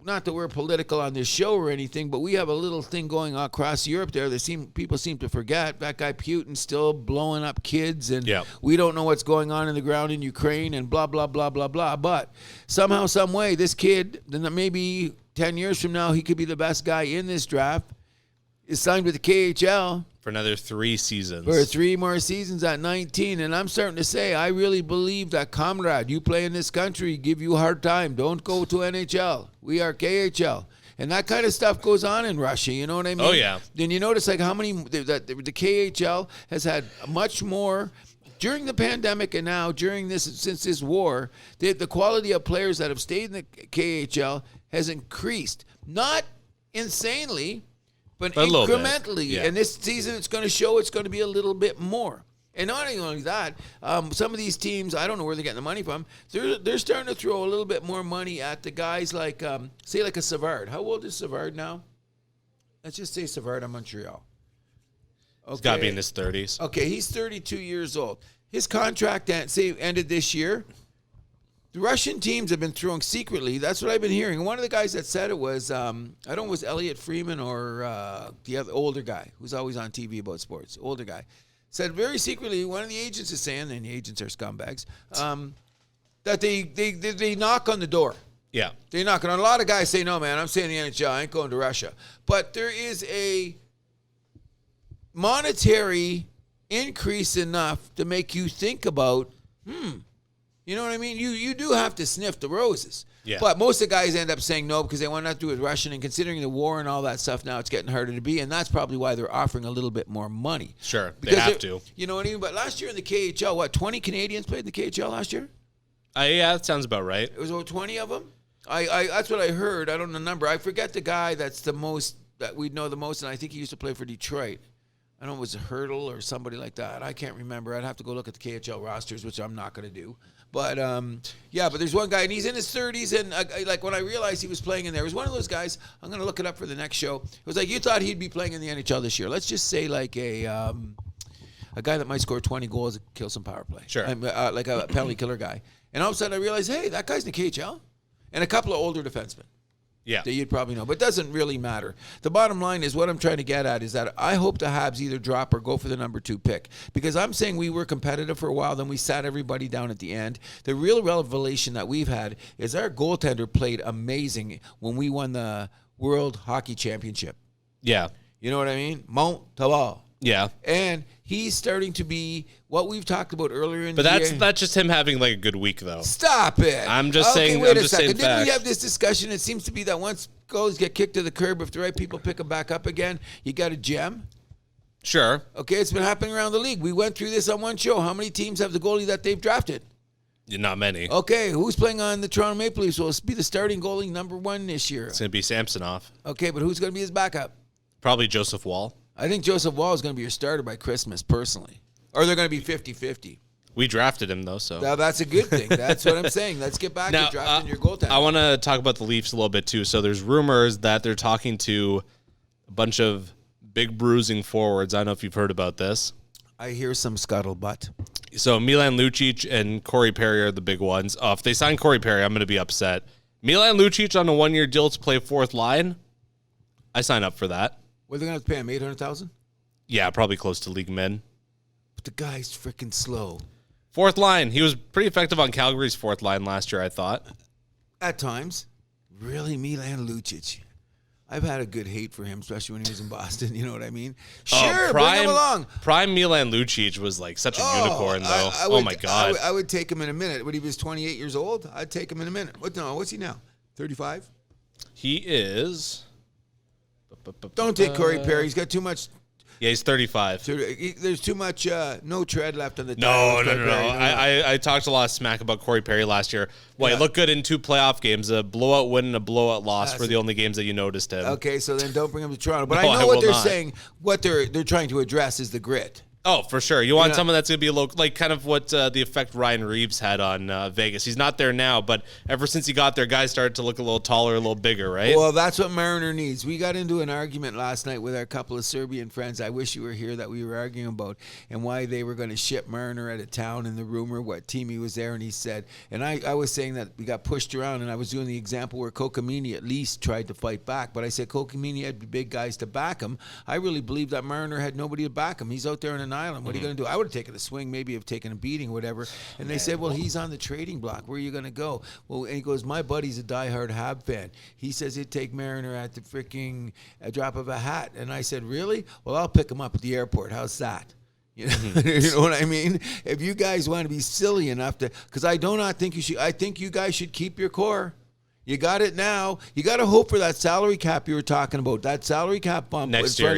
not that we're political on this show or anything, but we have a little thing going on across Europe there. People seem to forget that guy Putin still blowing up kids, and we don't know what's going on in the ground in Ukraine, and blah blah blah blah blah. But somehow, some way, this kid, then maybe 10 years from now, he could be the best guy in this draft. Is signed with the KHL. For another 3 seasons. For 3 more seasons at 19. And I'm starting to say, I really believe that, comrade, you play in this country, give you a hard time. Don't go to NHL. We are KHL. And that kind of stuff goes on in Russia, you know what I mean? Oh, yeah. Then you notice like how many, that the KHL has had much more, during the pandemic and now during this, since this war, the quality of players that have stayed in the KHL has increased. Not insanely, but incrementally. Yeah. And this season it's going to show it's going to be a little bit more. And not only that, some of these teams, I don't know where they're getting the money from, they're starting to throw a little bit more money at the guys like, say like a Savard. How old is Savard now? Let's just say Savard on Montreal. Okay. He's got to be in his 30s. Okay, he's 32 years old. His contract ended this year. The Russian teams have been throwing secretly. That's what I've been hearing. And one of the guys that said it was, I don't know, was Elliot Freeman or the other older guy who's always on TV about sports, older guy, said very secretly, one of the agents is saying, and the agents are scumbags, that they knock on the door. Yeah. They knock on. A lot of guys say, no, man, I'm staying in the NHL. I ain't going to Russia. But there is a monetary increase enough to make you think about, you know what I mean? You do have to sniff the roses. Yeah. But most of the guys end up saying no because they want not to do it with Russian. And considering the war and all that stuff now, it's getting harder to be. And that's probably why they're offering a little bit more money. Sure, because they have to. You know what I mean? But last year in the KHL, what, 20 Canadians played in the KHL last year? Yeah, that sounds about right. It was over 20 of them? I that's what I heard. I don't know the number. I forget the guy that's the most, that we know the most, and I think he used to play for Detroit. I don't know if it was Hurdle or somebody like that. I can't remember. I'd have to go look at the KHL rosters, which I'm not going to do. But, yeah, but there's one guy, and he's in his 30s, and like when I realized he was playing in there, it was one of those guys, I'm going to look it up for the next show. It was like, you thought he'd be playing in the NHL this year. Let's just say like a guy that might score 20 goals and kill some power play. Sure. Like a penalty killer guy. And all of a sudden I realized, hey, that guy's in the KHL. And a couple of older defensemen. Yeah. That you'd probably know. But it doesn't really matter. The bottom line is what I'm trying to get at is that I hope the Habs either drop or go for the number 2 pick. Because I'm saying we were competitive for a while, then we sat everybody down at the end. The real revelation that we've had is our goaltender played amazing when we won the World Hockey Championship. Yeah. You know what I mean? Montreal. Yeah. And he's starting to be what we've talked about earlier in But the that's year. not just him having like a good week though. Stop it. I'm just saying. Wait I'm a just second. saying Didn't we facts. have this discussion? It seems to be that once goals get kicked to the curb, if the right people pick them back up again, you got a gem. Sure. Okay, it's been happening around the league. We went through this on one show. How many teams have the goalie that they've drafted? Not many. Okay, who's playing on the Toronto Maple Leafs? Will be the starting goalie number 1 this year. It's going to be Samsonov. Okay, but who's going to be his backup? Probably Joseph Wall. I think Joseph Wall is going to be your starter by Christmas, personally. Or they're going to be 50-50. We drafted him though, so. Now, that's a good thing. That's what I'm saying. Let's get back Now, to drafting your goaltender. I want to talk about the Leafs a little bit too. So there's rumors that they're talking to a bunch of big bruising forwards. I don't know if you've heard about this. I hear some scuttlebutt. So Milan Lucic and Corey Perry are the big ones. If they sign Corey Perry, I'm going to be upset. Milan Lucic on a 1-year deal to play 4th line, I sign up for that. What are they going to pay him, $800,000? Yeah, probably close to league min. But the guy's freaking slow. 4th line. He was pretty effective on Calgary's 4th line last year, I thought. At times. Really, Milan Lucic. I've had a good hate for him, especially when he was in Boston. You know what I mean? Sure, bring him along. Prime Milan Lucic was like such a unicorn, though. Oh, my God. I would take him in a minute. When he was 28 years old, I'd take him in a minute. What's he now? 35? He is... Don't take Corey Perry. He's got too much... Yeah, he's 35. There's too much no tread left on the No. tire. I talked a lot of smack about Corey Perry last year. Well, Yeah. he looked good in 2 playoff games. A blowout win and a blowout loss were the only games that you noticed him. Okay, so then don't bring him to Toronto. But No, I I know what will they're not. saying. What they're trying to address is the grit. Oh, for sure. You want know- someone that's going to be a little, like kind of what the effect Ryan Reeves had on Vegas. He's not there now, but ever since he got there, guys started to look a little taller, a little bigger, right? Well, that's what Mariner needs. We got into an argument last night with our couple of Serbian friends. I wish you were here that we were arguing about and why they were going to ship Mariner out of town and the rumor what team he was there. And he said, and I was saying that we got pushed around, and I was doing the example where Kokamini at least tried to fight back. But I said Kokamini had big guys to back him. I really believe that Mariner had nobody to back him. He's out there in a an island. What are you going to do? I would have taken a swing, maybe have taken a beating or whatever. And they said, well, he's on the trading block. Where are you going to go? Well, and he goes, my buddy's a diehard Hab fan. He says he'd take Mariner at the freaking drop of a hat. And I said, really? Well, I'll pick him up at the airport. How's that? You know what I mean? If you guys want to be silly enough to, because I do not think you should. I think you guys should keep your core. You got it now. You got to hope for that salary cap you were talking about. That salary cap bump next year,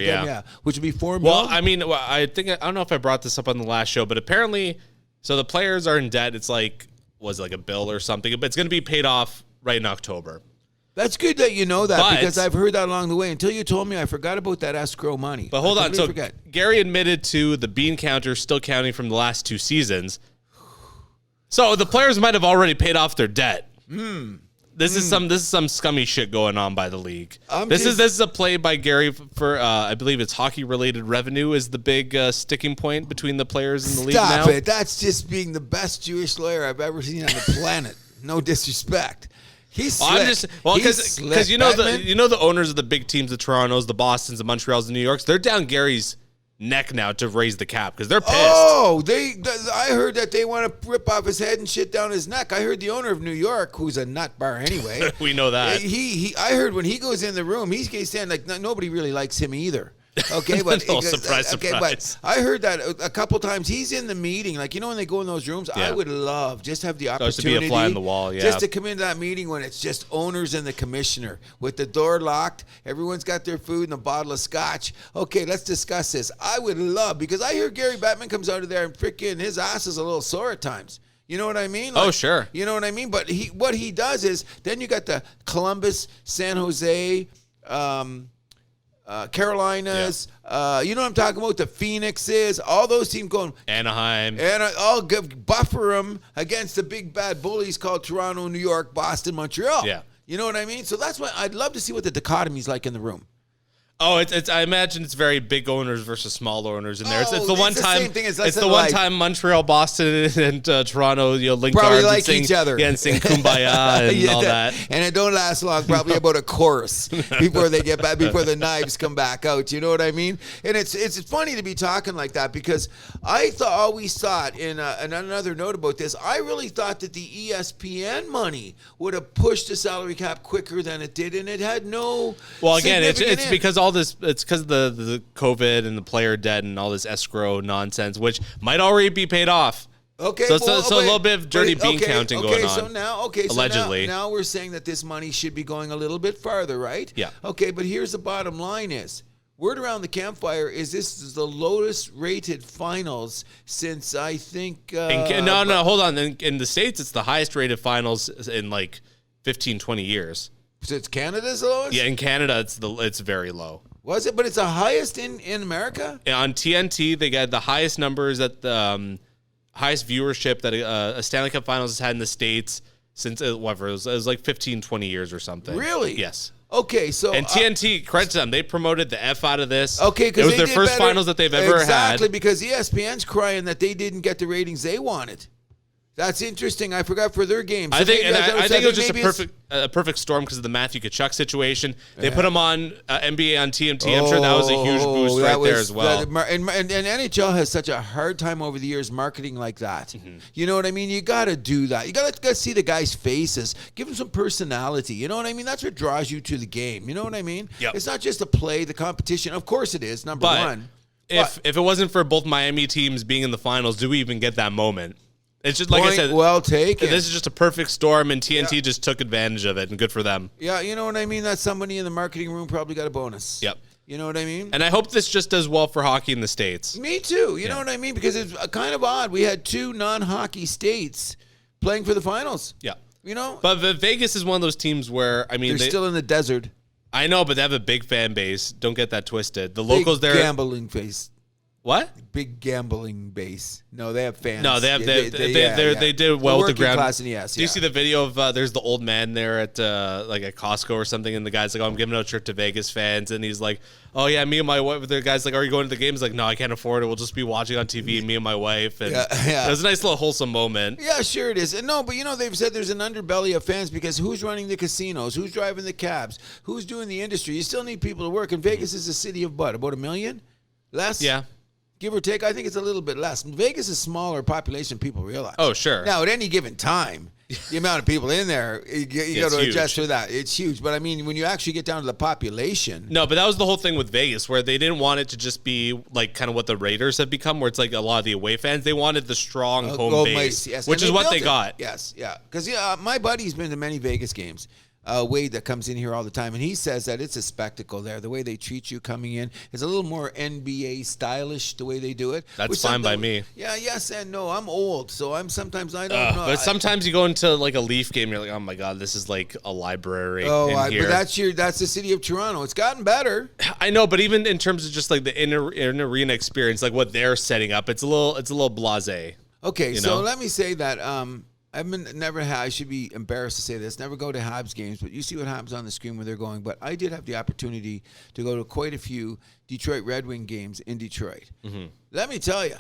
which would be $4 million. Well, I mean, I don't know if I brought this up on the last show, but apparently, so the players are in debt. It's like a bill or something, but it's going to be paid off right in October. That's good that you know that, because I've heard that along the way. Until you told me, I forgot about that escrow money. But hold on. So Gary admitted to the bean counter still counting from the last 2 seasons. So the players might have already paid off their debt. This is some scummy shit going on by the league. This is a play by Gary for I believe it's hockey related revenue is the big sticking point between the players in the league now. Stop it! That's just being the best Jewish lawyer I've ever seen on the planet. No disrespect. He's slick. Because you know the owners of the big teams, the Torontos, the Bostons, the Montreals, the New Yorks, they're down Gary's neck now to raise the cap because they're pissed. Oh, I heard that they want to rip off his head and shit down his neck. I heard the owner of New York, who's a nut bar anyway. We know that. I heard when he goes in the room, he's saying like nobody really likes him either. Okay, but no, surprise. But I heard that a couple times. He's in the meeting, like when they go in those rooms. Yeah. I would love just have the opportunity to be a fly on the wall, just to come into that meeting when it's just owners and the commissioner with the door locked. Everyone's got their food and a bottle of scotch. Okay, let's discuss this. I would love, because I hear Gary Bettman comes out of there and freaking his ass is a little sore at times. You know what I mean? Like, oh, sure. You know what I mean? But what he does is then you got the Columbus, San Jose, Carolinas, you know what I'm talking about? The Phoenixes, all those teams going. Anaheim. And I'll buffer them against the big bad bullies called Toronto, New York, Boston, Montreal. Yeah. You know what I mean? So that's why I'd love to see what the dichotomy's like in the room. Oh, it's. I imagine it's very big owners versus small owners in there. It's the one time. Same thing as it's the one time Montreal, Boston, and Toronto, link arms like and sing, each other. and sing "Kumbaya" and all that. And it don't last long. Probably about a chorus before they get back, before the knives come back out. You know what I mean? And it's funny to be talking like that, because I always thought, in another note about this, I really thought that the ESPN money would have pushed the salary cap quicker than it did, and it had no. Well, again, it's because all this. It's because of the COVID and the player debt and all this escrow nonsense, which might already be paid off. Okay, so a little bit of dirty bean counting going on. Allegedly, now we're saying that this money should be going a little bit farther, right? Yeah. Okay, but here's the bottom line: is word around the campfire is this is the lowest rated finals since I think. Hold on. In the States, it's the highest rated finals in like 15, 20 years. So it's Canada's lowest? Yeah, in Canada, it's very low. Was it? But it's the highest in America? On TNT, they got the highest numbers at the highest viewership that a Stanley Cup Finals has had in the States since, whatever, it was like 15, 20 years or something. Really? Yes. Okay, so... And TNT, credit to them, they promoted the F out of this. Okay, because it was their first finals that they've ever had. Exactly, because ESPN's crying that they didn't get the ratings they wanted. That's interesting. I forgot for their games. I think it was just a perfect storm because of the Matthew Tkachuk situation. They put him on NBA on TNT. I'm sure that was a huge boost there as well. And NHL has such a hard time over the years marketing like that. Mm-hmm. You know what I mean? You got to do that. You got to see the guys' faces. Give them some personality. You know what I mean? That's what draws you to the game. You know what I mean? Yep. It's not just a play, the competition. Of course it is, number one. If it wasn't for both Miami teams being in the finals, do we even get that moment? It's just like I said. Well taken. This is just a perfect storm, and TNT just took advantage of it, and good for them. Yeah, you know what I mean. That somebody in the marketing room probably got a bonus. Yep. You know what I mean? And I hope this just does well for hockey in the States. Me too. You know what I mean? Because it's kind of odd. We had 2 non-hockey states playing for the finals. Yeah. You know? But Vegas is one of those teams where, I mean, they're still in the desert. I know, but they have a big fan base. Don't get that twisted. The locals there. Gambling face. What? Big gambling base. No, they have fans. No, they have. They did well with the ground. Class and yes, Do you see the video of there's the old man there at like at Costco or something, and the guy's like, "Oh, I'm giving out a trip to Vegas fans," and he's like, "Oh yeah, me and my wife." The guy's like, "Are you going to the game?" He's like, "No, I can't afford it. We'll just be watching on TV, me and my wife." And it was a nice little wholesome moment. Yeah, sure it is. And no, but they've said there's an underbelly of fans because who's running the casinos? Who's driving the cabs? Who's doing the industry? You still need people to work. And Vegas is a city of about 1 million? Less? Yeah. give or take. I think it's a little bit less. Vegas is smaller population than people realize. Oh, sure. Now, at any given time, the amount of people in there, you got to adjust to that. It's huge. But I mean, when you actually get down to the population. No, but that was the whole thing with Vegas, where they didn't want it to just be like kind of what the Raiders have become, where it's like a lot of the away fans. They wanted the strong home base, yes. which is what they got. Yes, yeah. Because my buddy's been to many Vegas games. Wade that comes in here all the time, and he says that it's a spectacle there. The way they treat you coming in is a little more NBA stylish, the way they do it. That's fine by me. Yeah, yes and no. I'm old, so I don't know. But sometimes you go into like a Leaf game, you're like, oh my God, this is like a library in here. But that's the city of Toronto. It's gotten better. I know, but even in terms of just like the in arena experience, like what they're setting up, it's a little blasé. Okay, so let me say that I should be embarrassed to say this, never go to Habs games, but you see what happens on the screen when they're going. But I did have the opportunity to go to quite a few Detroit Red Wing games in Detroit. Mm-hmm. Let me tell you,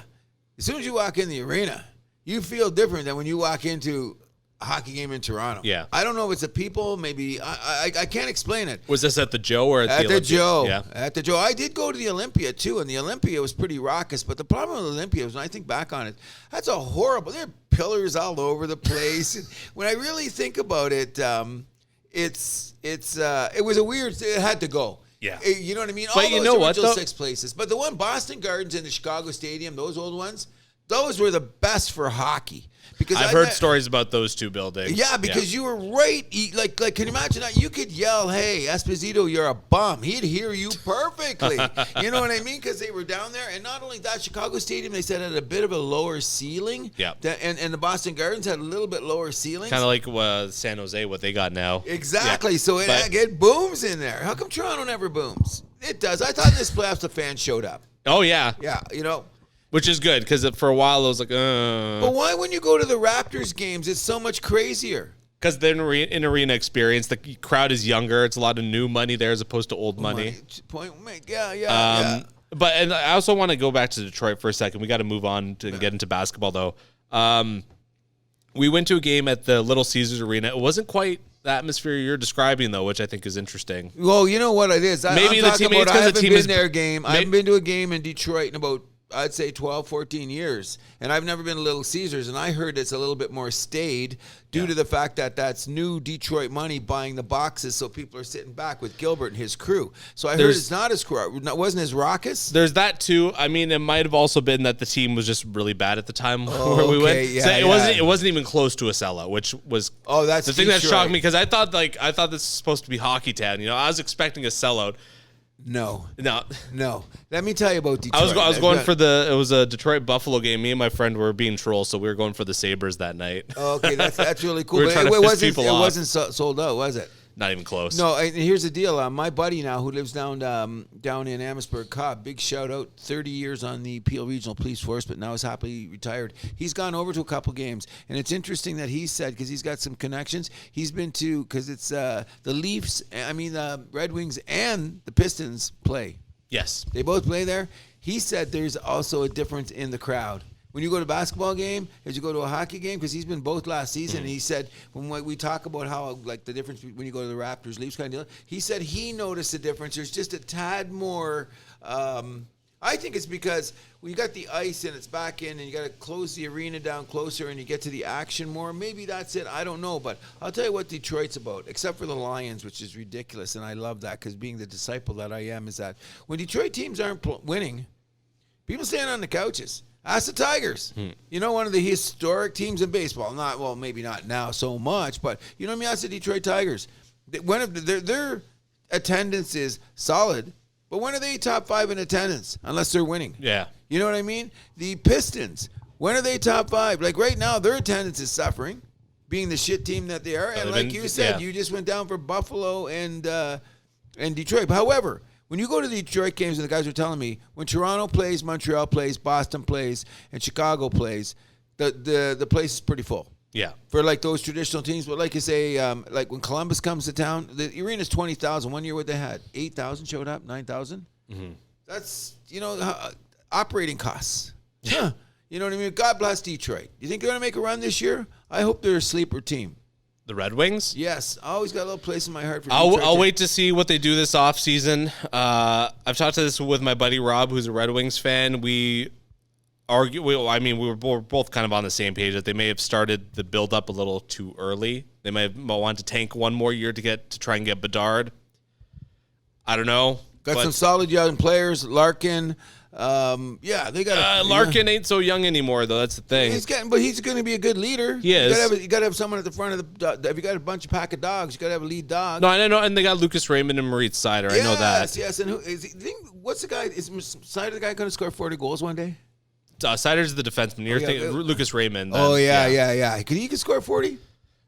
as soon as you walk in the arena, you feel different than when you walk into a hockey game in Toronto. Yeah. I don't know if it's the people, maybe, I can't explain it. Was this at the Joe or at the Joe? Yeah. At the Joe. I did go to the Olympia too, and the Olympia was pretty raucous, but the problem with Olympia was, when I think back on it, there are pillars all over the place. And when I really think about it, it was a weird, it had to go. Yeah. You know what I mean? But all you those know what, original though? 6 places. But the one, Boston Gardens and the Chicago Stadium, those old ones, those were the best for hockey. Because I've heard stories about those two buildings. Yeah, because you were right. Like, can you imagine that? You could yell, "Hey, Esposito, you're a bum." He'd hear you perfectly. You know what I mean? Because they were down there, and not only that, Chicago Stadium, they said, had a bit of a lower ceiling. Yeah. And the Boston Gardens had a little bit lower ceilings. Kind of like San Jose, what they got now. Exactly. Yeah. So it booms in there. How come Toronto never booms? It does. I thought in this playoffs the fans showed up. Oh yeah. Yeah. Which is good, because for a while I was like, But why, when you go to the Raptors games, it's so much crazier? Because the in-arena experience, the crowd is younger. It's a lot of new money there as opposed to old money. Yeah. But and I also want to go back to Detroit for a second. We got to move on to get into basketball, though. We went to a game at the Little Caesars Arena. It wasn't quite the atmosphere you're describing, though, which I think is interesting. Well, you know what it is. Maybe the teammates, I haven't been there. I haven't been to a game in Detroit in about, I'd say 12, 14 years. And I've never been to Little Caesars, and I heard it's a little bit more staid due to the fact that that's new Detroit money buying the boxes, so people are sitting back with Gilbert and his crew. So I heard it's not as wasn't as raucous. There's that too. I mean, it might have also been that the team was just really bad at the time where we went. Yeah, so it wasn't even close to a sellout, which was that's the thing Detroit. that shocked me, because I thought this was supposed to be Hockey Town. I was expecting a sellout. No. Let me tell you about Detroit. I was going for it was a Detroit Buffalo game. Me and my friend were being trolls, so we were going for the Sabres that night. Okay, that's really cool. We were trying to piss people off. It wasn't sold out, was it? Not even close. No, and here's the deal. My buddy now, who lives down in Amherstburg, Cobb, big shout out, 30 years on the Peel Regional Police Force, but now is happily retired. He's gone over to a couple games, and it's interesting that he said, because he's got some connections, he's been to, because it's the Red Wings and the Pistons play. Yes. They both play there. He said there's also a difference in the crowd. When you go to a basketball game, as you go to a hockey game, because he's been both last season, and he said, when we talk about how, like, the difference when you go to the Raptors, Leafs kind of deal, he said he noticed the difference. There's just a tad more, I think it's because when you got the ice and it's back in, and you got to close the arena down closer, and you get to the action more. Maybe that's it. I don't know. But I'll tell you what Detroit's about, except for the Lions, which is ridiculous, and I love that, because being the disciple that I am, is that when Detroit teams aren't winning, people stand on the couches. Ask the Tigers. One of the historic teams in baseball. Maybe not now so much, but you know what I mean? Ask the Detroit Tigers. Their attendance is solid, but when are they top 5 in attendance? Unless they're winning. Yeah. You know what I mean? The Pistons, when are they top 5? Like right now, their attendance is suffering, being the shit team that they are. And like you said, you just went down for Buffalo and Detroit. But however, when you go to the Detroit games, and the guys are telling me, when Toronto plays, Montreal plays, Boston plays, and Chicago plays, the place is pretty full. Yeah. For like those traditional teams. But like you say, like when Columbus comes to town, the arena's 20,000. 1 year what they had? 8,000 showed up, 9,000? Mm-hmm. That's, operating costs. You know what I mean? God bless Detroit. You think they're going to make a run this year? I hope they're a sleeper team. The Red Wings? Yes, I always got a little place in my heart for I'll wait to see what they do this offseason. I've talked to this with my buddy Rob, who's a Red Wings fan. We were both kind of on the same page that they may have started the build-up a little too early. They might have wanted to tank one more year to try and get Bedard. I don't know. Got some solid young players, Larkin. They got Larkin ain't so young anymore, though. That's the thing. He's going to be a good leader. He is. You got to have someone at the front of the. If you got a bunch of pack of dogs, you got to have a lead dog. No, I know, and they got Lucas Raymond and Moritz Seider. I know that. Yes, and who is he? What's the guy? Is Seider the guy going to score 40 goals one day? Seider's the defenseman. You're thinking Lucas Raymond. Then, yeah. He could score 40.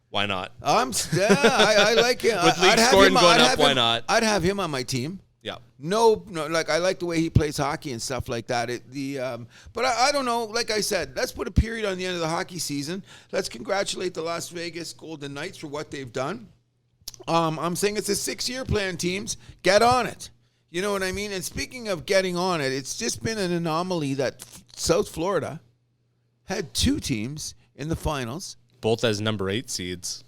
Why not? I like him. With league scoring going up, why not? I'd have him on my team. Yeah. No, like I like the way he plays hockey and stuff like that. But I don't know. Like I said, let's put a period on the end of the hockey season. Let's congratulate the Las Vegas Golden Knights for what they've done. I'm saying it's a 6-year plan. Teams, get on it. You know what I mean? And speaking of getting on it, it's just been an anomaly that South Florida had 2 teams in the finals, both as number 8 seeds,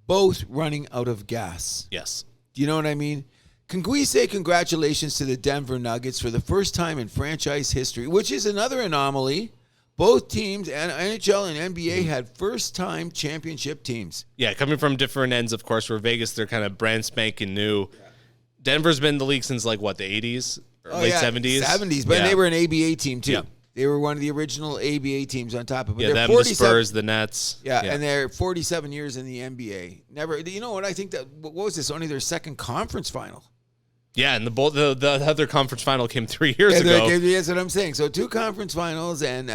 both running out of gas. Yes. Do you know what I mean? Can we say congratulations to the Denver Nuggets for the first time in franchise history, which is another anomaly. Both teams, and NHL and NBA, had first-time championship teams. Yeah, coming from different ends, of course. Where Vegas, they're kind of brand spanking new. Yeah. Denver's been in the league since, like, what, the 80s? Or late 70s? 70s, but they were an ABA team, too. Yeah. They were one of the original ABA teams on top of it. Yeah, them, the Spurs, the Nets. Yeah, and they're 47 years in the NBA. Never. You know what? I think what was this? Only their second conference final. Yeah, and the other conference final came 3 years ago. That's what I'm saying. So 2 conference finals, and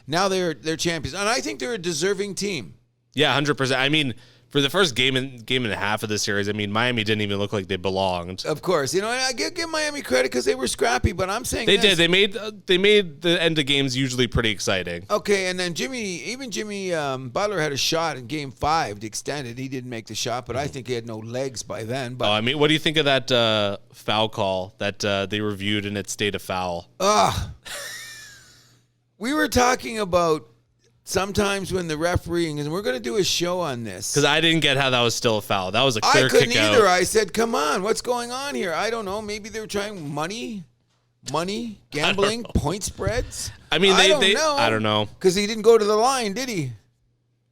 now they're champions. And I think they're a deserving team. Yeah, 100%. I mean, for the first game and a half of the series, I mean, Miami didn't even look like they belonged. Of course, and I give Miami credit because they were scrappy. But I'm saying they did. They made the end of games usually pretty exciting. Okay, and then Jimmy Butler had a shot in Game 5 to extend it. He didn't make the shot, but I think he had no legs by then. But I mean, what do you think of that foul call that they reviewed in its state of foul? We were talking about. Sometimes when the refereeing, and we're going to do a show on this. Because I didn't get how that was still a foul. That was a clear kick out. I couldn't either. I said, come on, what's going on here? I don't know. Maybe they were trying money, gambling, point spreads. I mean, I don't know. Because he didn't go to the line, did he?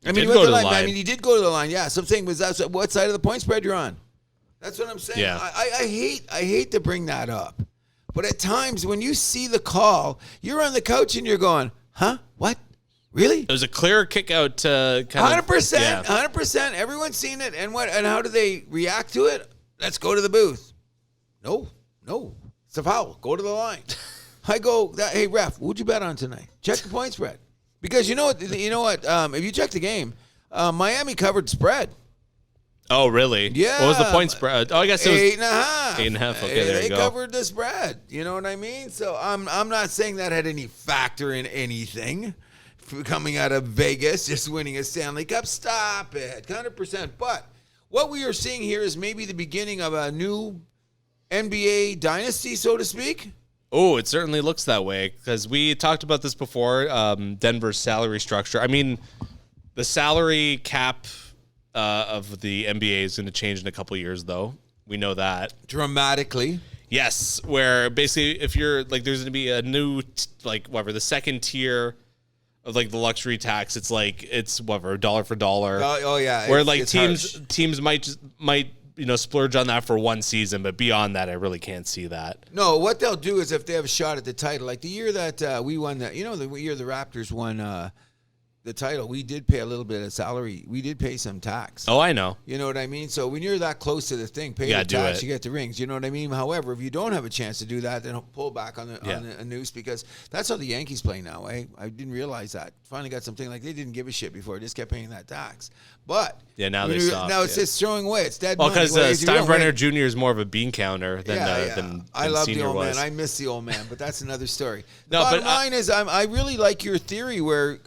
He did go to the line. I mean, he did go to the line, yeah. So I'm saying, what side of the point spread you're on? That's what I'm saying. Yeah. I hate to bring that up. But at times when you see the call, you're on the couch and you're going, huh? What? Really? It was a clear kick out to 100%. 100%. Everyone's seen it. And how do they react to it? Let's go to the booth. No. It's a foul. Go to the line. I go, hey, ref, what'd you bet on tonight? Check the point spread. Because you know what? If you check the game, Miami covered spread. Oh, really? Yeah. What was the point spread? Oh, I guess it was 8.5. 8.5. Okay, there you go. They covered the spread. You know what I mean? So I'm not saying that had any factor in anything. Coming out of Vegas, just winning a Stanley Cup. Stop it. 100%. But what we are seeing here is maybe the beginning of a new NBA dynasty, so to speak. Oh, it certainly looks that way because we talked about this before, Denver's salary structure. I mean, the salary cap of the NBA is going to change in a couple years, though. We know that. Dramatically. Yes, where basically if you're like there's going to be a new, the second tier of like the luxury tax, it's dollar for dollar. Oh yeah. Where teams might splurge on that for one season, but beyond that, I really can't see that. No, what they'll do is if they have a shot at the title, like the year that we won the year the Raptors won the title, we did pay a little bit of salary. We did pay some tax. Oh, I know. You know what I mean? So when you're that close to the thing, pay the tax, you get the rings. You know what I mean? However, if you don't have a chance to do that, then pull back on the noose because that's how the Yankees play now. I didn't realize that. Finally got something like they didn't give a shit before. Just kept paying that tax. But now they stopped. Now it's just throwing away. It's dead money. Well, because Steinbrenner Jr. is more of a bean counter than I love Senior the old was. man. I miss the old man, but that's another story. Bottom line is I really like your theory where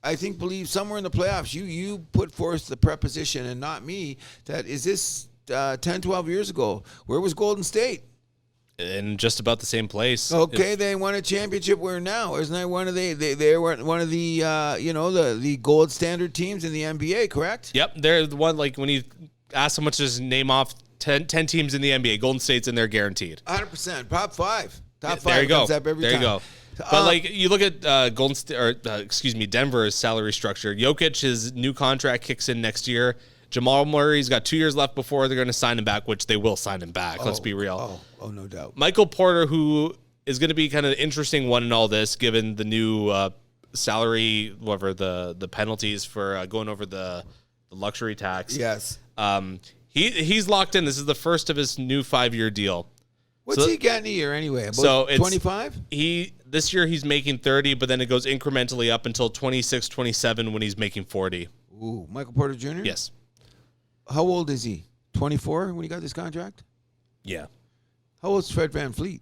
I believe somewhere in the playoffs you put forth the preposition and not me that is this 10, 12 years ago. Where was Golden State? in just about the same place. Okay, they won a championship. Where now? Isn't that one of they were one of the the gold standard teams in the NBA? Correct. Yep, they're the one. Like when you ask someone to just name off 10 teams in the NBA, Golden State's in there guaranteed. 100%. Top five. There you go. Comes up every there time. You go. But like you look at Denver's salary structure. Jokic's new contract kicks in next year. Jamal Murray's got 2 years left before they're going to sign him back, which they will sign him back. Let's be real. Oh, no doubt. Michael Porter, who is going to be kind of an interesting one in all this, given the new salary, whatever the penalties for going over the luxury tax. Yes. He's locked in. This is the first of his new 5-year deal. What's he getting a year anyway? About 25? This year he's making 30, but then it goes incrementally up until 26, 27 when he's making 40. Ooh, Michael Porter Jr.? Yes. How old is he? 24 when he got this contract? Yeah. How old is Fred VanVleet?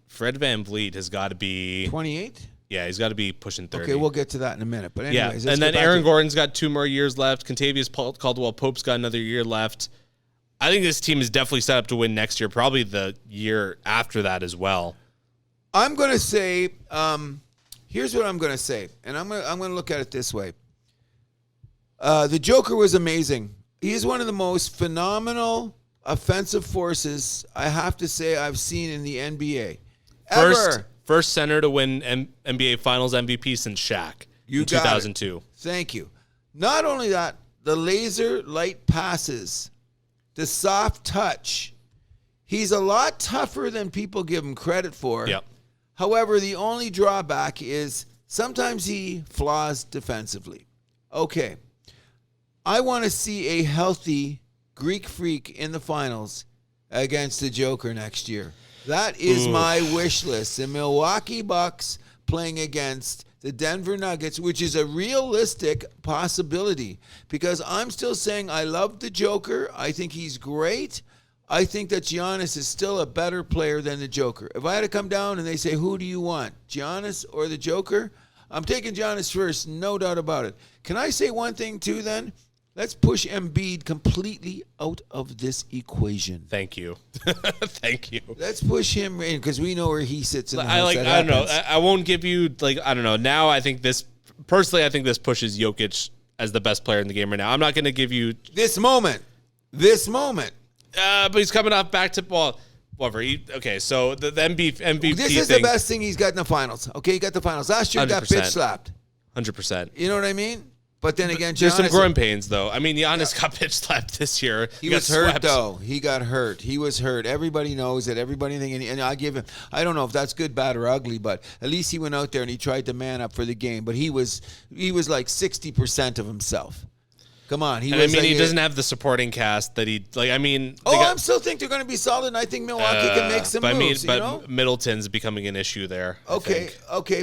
Fred VanVleet has got to be 28? Yeah, he's got to be pushing 30. Okay, we'll get to that in a minute. But anyways, and then Aaron Gordon's got 2 more years left. Contavious Caldwell-Pope's got another year left. I think this team is definitely set up to win next year, probably the year after that as well. I'm going to say, here's what I'm going to say, and I'm going to look at it this way. The Joker was amazing. He is one of the most phenomenal offensive forces I have to say I've seen in the NBA. First center to win NBA Finals MVP since Shaq in 2002. Thank you. Not only that, the laser light passes, the soft touch. He's a lot tougher than people give him credit for. Yep. However, the only drawback is sometimes he flaws defensively. Okay. I want to see a healthy Greek Freak in the finals against the Joker next year. That is my wish list. The Milwaukee Bucks playing against the Denver Nuggets, which is a realistic possibility because I'm still saying I love the Joker. I think he's great. I think that Giannis is still a better player than the Joker. If I had to come down and they say, who do you want, Giannis or the Joker? I'm taking Giannis first, no doubt about it. Can I say one thing too then? Let's push Embiid completely out of this equation. Thank you. Thank you. Let's push him in because we know where he sits in the house. I don't know. I won't give you, I don't know. Now I think this pushes Jokic as the best player in the game right now. I'm not going to give you... This moment. But he's coming off back to... Well, whatever. So the MVP This is thing, the best thing he's got in the finals. Okay, he got the finals. Last year he got bitch slapped. 100%. You know what I mean? But then again, there's some growing pains, though. I mean, Giannis got pitch slapped this year. He was hurt, though. He got hurt. He was hurt. Everybody knows it. Everybody thinking, and I give him. I don't know if that's good, bad, or ugly, but at least he went out there and he tried to man up for the game. But he was like 60% of himself. Come on, he doesn't have the supporting cast that he like. I mean, I still think they're going to be solid, and I think Milwaukee can make some moves. But Middleton's becoming an issue there. Okay,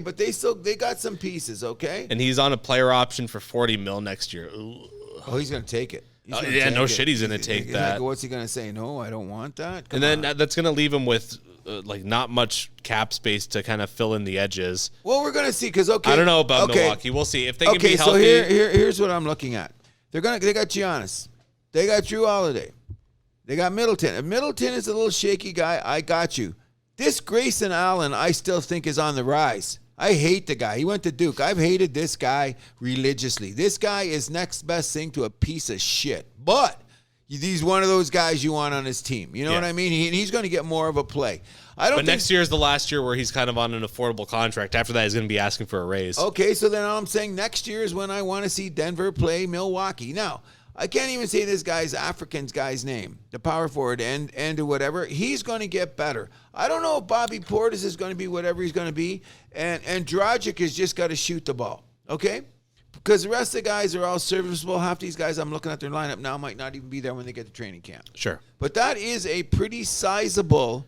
but they got some pieces. Okay, and he's on a player option for $40 million next year. Ooh. Oh, he's going to take it. He's going to take that. Like, what's he going to say? No, I don't want that. Then that's going to leave him with not much cap space to kind of fill in the edges. Well, we're going to see because I don't know about Milwaukee. We'll see if they can be healthy. So here's what I'm looking at. They got Giannis. They got Drew Holiday. They got Middleton. If Middleton is a little shaky guy, I got you. This Grayson Allen, I still think is on the rise. I hate the guy. He went to Duke. I've hated this guy religiously. This guy is next best thing to a piece of shit. But he's one of those guys you want on his team. You know what I mean? He's going to get more of a play. But next year is the last year where he's kind of on an affordable contract. After that, he's going to be asking for a raise. Okay, so then I'm saying next year is when I want to see Denver play Milwaukee. Now, I can't even say this guy's name, the power forward, and whatever. He's going to get better. I don't know if Bobby Portis is going to be whatever he's going to be, and Dragic has just got to shoot the ball, okay? Because the rest of the guys are all serviceable. Half these guys I'm looking at their lineup now might not even be there when they get to training camp. Sure. But that is a pretty sizable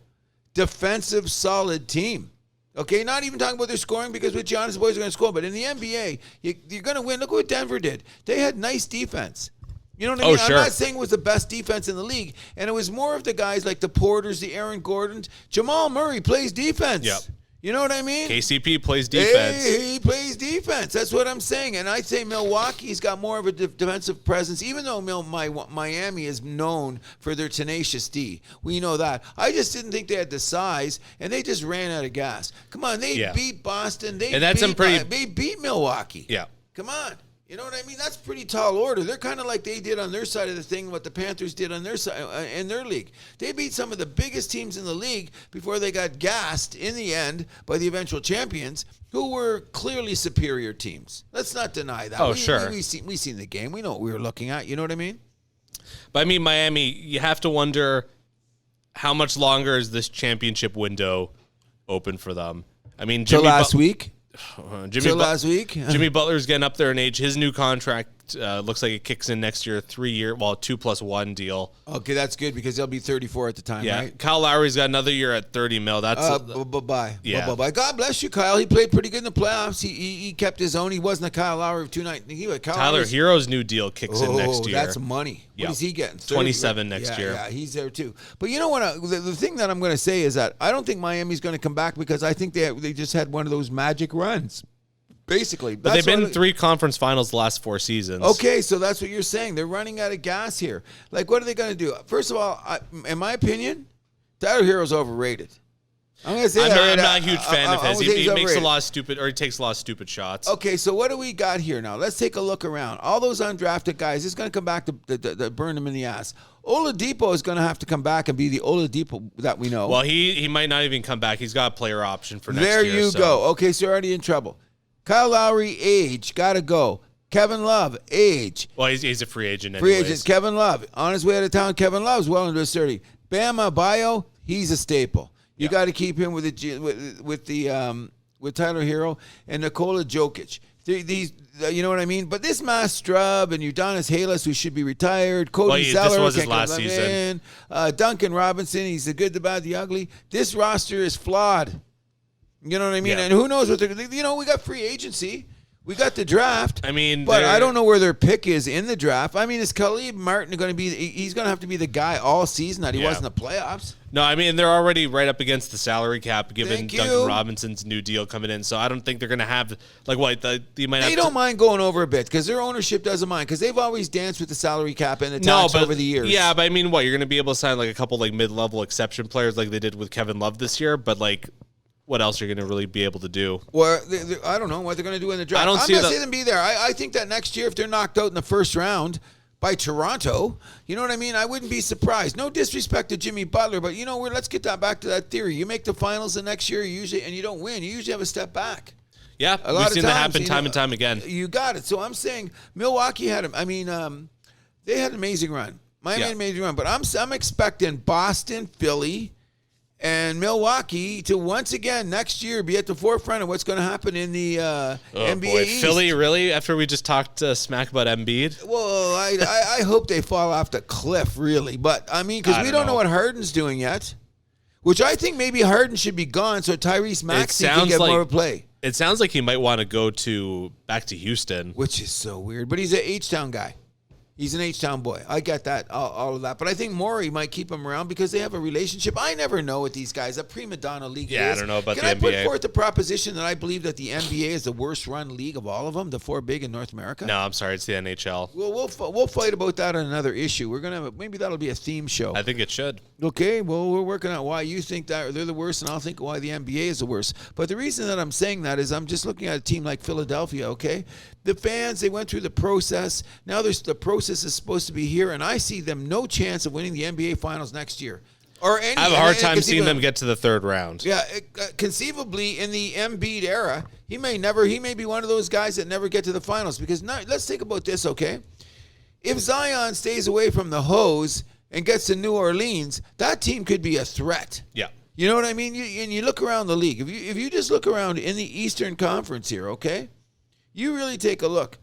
defensive solid team. Okay, not even talking about their scoring because with Giannis, the boys are going to score. But in the NBA, you're going to win. Look what Denver did. They had nice defense. You know what I mean? Sure. I'm not saying it was the best defense in the league. And it was more of the guys like the Porters, the Aaron Gordons. Jamal Murray plays defense. Yep. You know what I mean? KCP plays defense. He plays defense. That's what I'm saying. And I say Milwaukee's got more of a defensive presence, even though Miami is known for their tenacious D. We know that. I just didn't think they had the size, and they just ran out of gas. Come on, they beat Boston. They beat Milwaukee. Yeah. Come on. You know what I mean? That's pretty tall order. They're kind of like they did on their side of the thing, what the Panthers did on their side in their league. They beat some of the biggest teams in the league before they got gassed in the end by the eventual champions, who were clearly superior teams. Let's not deny that. Oh, sure. We seen the game. We know what we were looking at. You know what I mean? But I mean, Miami, you have to wonder how much longer is this championship window open for them? I mean, last week. Last week. Jimmy Butler's getting up there in age. His new contract looks like it kicks in next year, 3-year, 2+1 deal. Okay, that's good because he'll be 34 at the time, right? Kyle Lowry's got another year at $30 million. That's bye-bye. Yeah. Bye-bye. God bless you, Kyle. He played pretty good in the playoffs. He kept his own. He wasn't a Kyle Lowry of 2-9. Tyler Hero's new deal kicks in next year. That's money. What is he getting? 27 next year. Yeah, he's there too. But you know what? The thing that I'm going to say is that I don't think Miami's going to come back because I think they just had one of those magic runs. Basically. But they've been 3 conference finals the last 4 seasons. Okay, so that's what you're saying. They're running out of gas here. Like, what are they going to do? First of all, in my opinion, Tyler Hero's overrated. I'm going to say I'm not a huge fan of his. He makes a lot of stupid, or he takes a lot of stupid shots. Okay, so what do we got here now? Let's take a look around. All those undrafted guys, it's going to come back to burn them in the ass. Oladipo is going to have to come back and be the Oladipo that we know. Well, he might not even come back. He's got a player option for next year. year. There you go. Okay, so you're already in trouble. Kyle Lowry, age, got to go. Kevin Love, age. Well, he's a free agent anyways. Free agent. Kevin Love, on his way out of town. Kevin Love's well into his 30. Bama Bio, he's a staple. You got to keep him with Tyler Hero and Nikola Jokic. These, you know what I mean? But this Mass Strub and Udonis Halas, who should be retired. Cody Zeller, this was his last season. Duncan Robinson, he's the good, the bad, the ugly. This roster is flawed. You know what I mean? Yeah. And who knows what they're, we got free agency. We got the draft. I mean, but I don't know where their pick is in the draft. I mean, is Khalid Martin going to be, he's going to have to be the guy all season that he was in the playoffs? No, I mean, they're already right up against the salary cap given Duncan Robinson's new deal coming in. So I don't think they're going to have, they don't mind going over a bit because their ownership doesn't mind because they've always danced with the salary cap and the tax over the years. Yeah, but I mean, you're going to be able to sign a couple mid-level exception players like they did with Kevin Love this year, but what else are you going to really be able to do? Well, I don't know what they're going to do in the draft. I'm not saying them be there. I think that next year, if they're knocked out in the first round by Toronto, you know what I mean? I wouldn't be surprised. No disrespect to Jimmy Butler, but let's get back to that theory. You make the finals the next year, and you don't win. You usually have a step back. Yeah, we've seen that happen time and time again. You got it. So I'm saying Milwaukee they had an amazing run. Miami had an amazing run, but I'm expecting Boston, Philly, and Milwaukee to once again next year be at the forefront of what's going to happen in the NBA East. Philly, really? After we just talked smack about Embiid? Well, I hope they fall off the cliff, really. But, I mean, because we don't know what Harden's doing yet, which I think maybe Harden should be gone so Tyrese Maxey can get more of a play. It sounds like he might want to go back to Houston. Which is so weird. But he's an H-Town guy. He's an H-Town boy. I get that, all of that. But I think Morey might keep him around because they have a relationship. I never know with these guys. A prima donna league is. I don't know about the NBA. Can I put forth the proposition that I believe that the NBA is the worst run league of all of them, the 4 big in North America? No, I'm sorry. It's the NHL. Well, we'll fight about that on another issue. We're going to maybe that'll be a theme show. I think it should. Okay, well, we're working out why you think that they're the worst, and I'll think why the NBA is the worst. But the reason that I'm saying that is I'm just looking at a team like Philadelphia, okay? The fans, they went through the process. Now the process is supposed to be here, and I see them no chance of winning the NBA Finals next year. I have a hard time seeing them get to the third round. Yeah, conceivably in the Embiid era, he may be one of those guys that never get to the finals. Because now, let's think about this, okay? If Zion stays away from the hose and gets to New Orleans, that team could be a threat. Yeah. You know what I mean? And you look around the league. If you just look around in the Eastern Conference here, okay? You really take a look.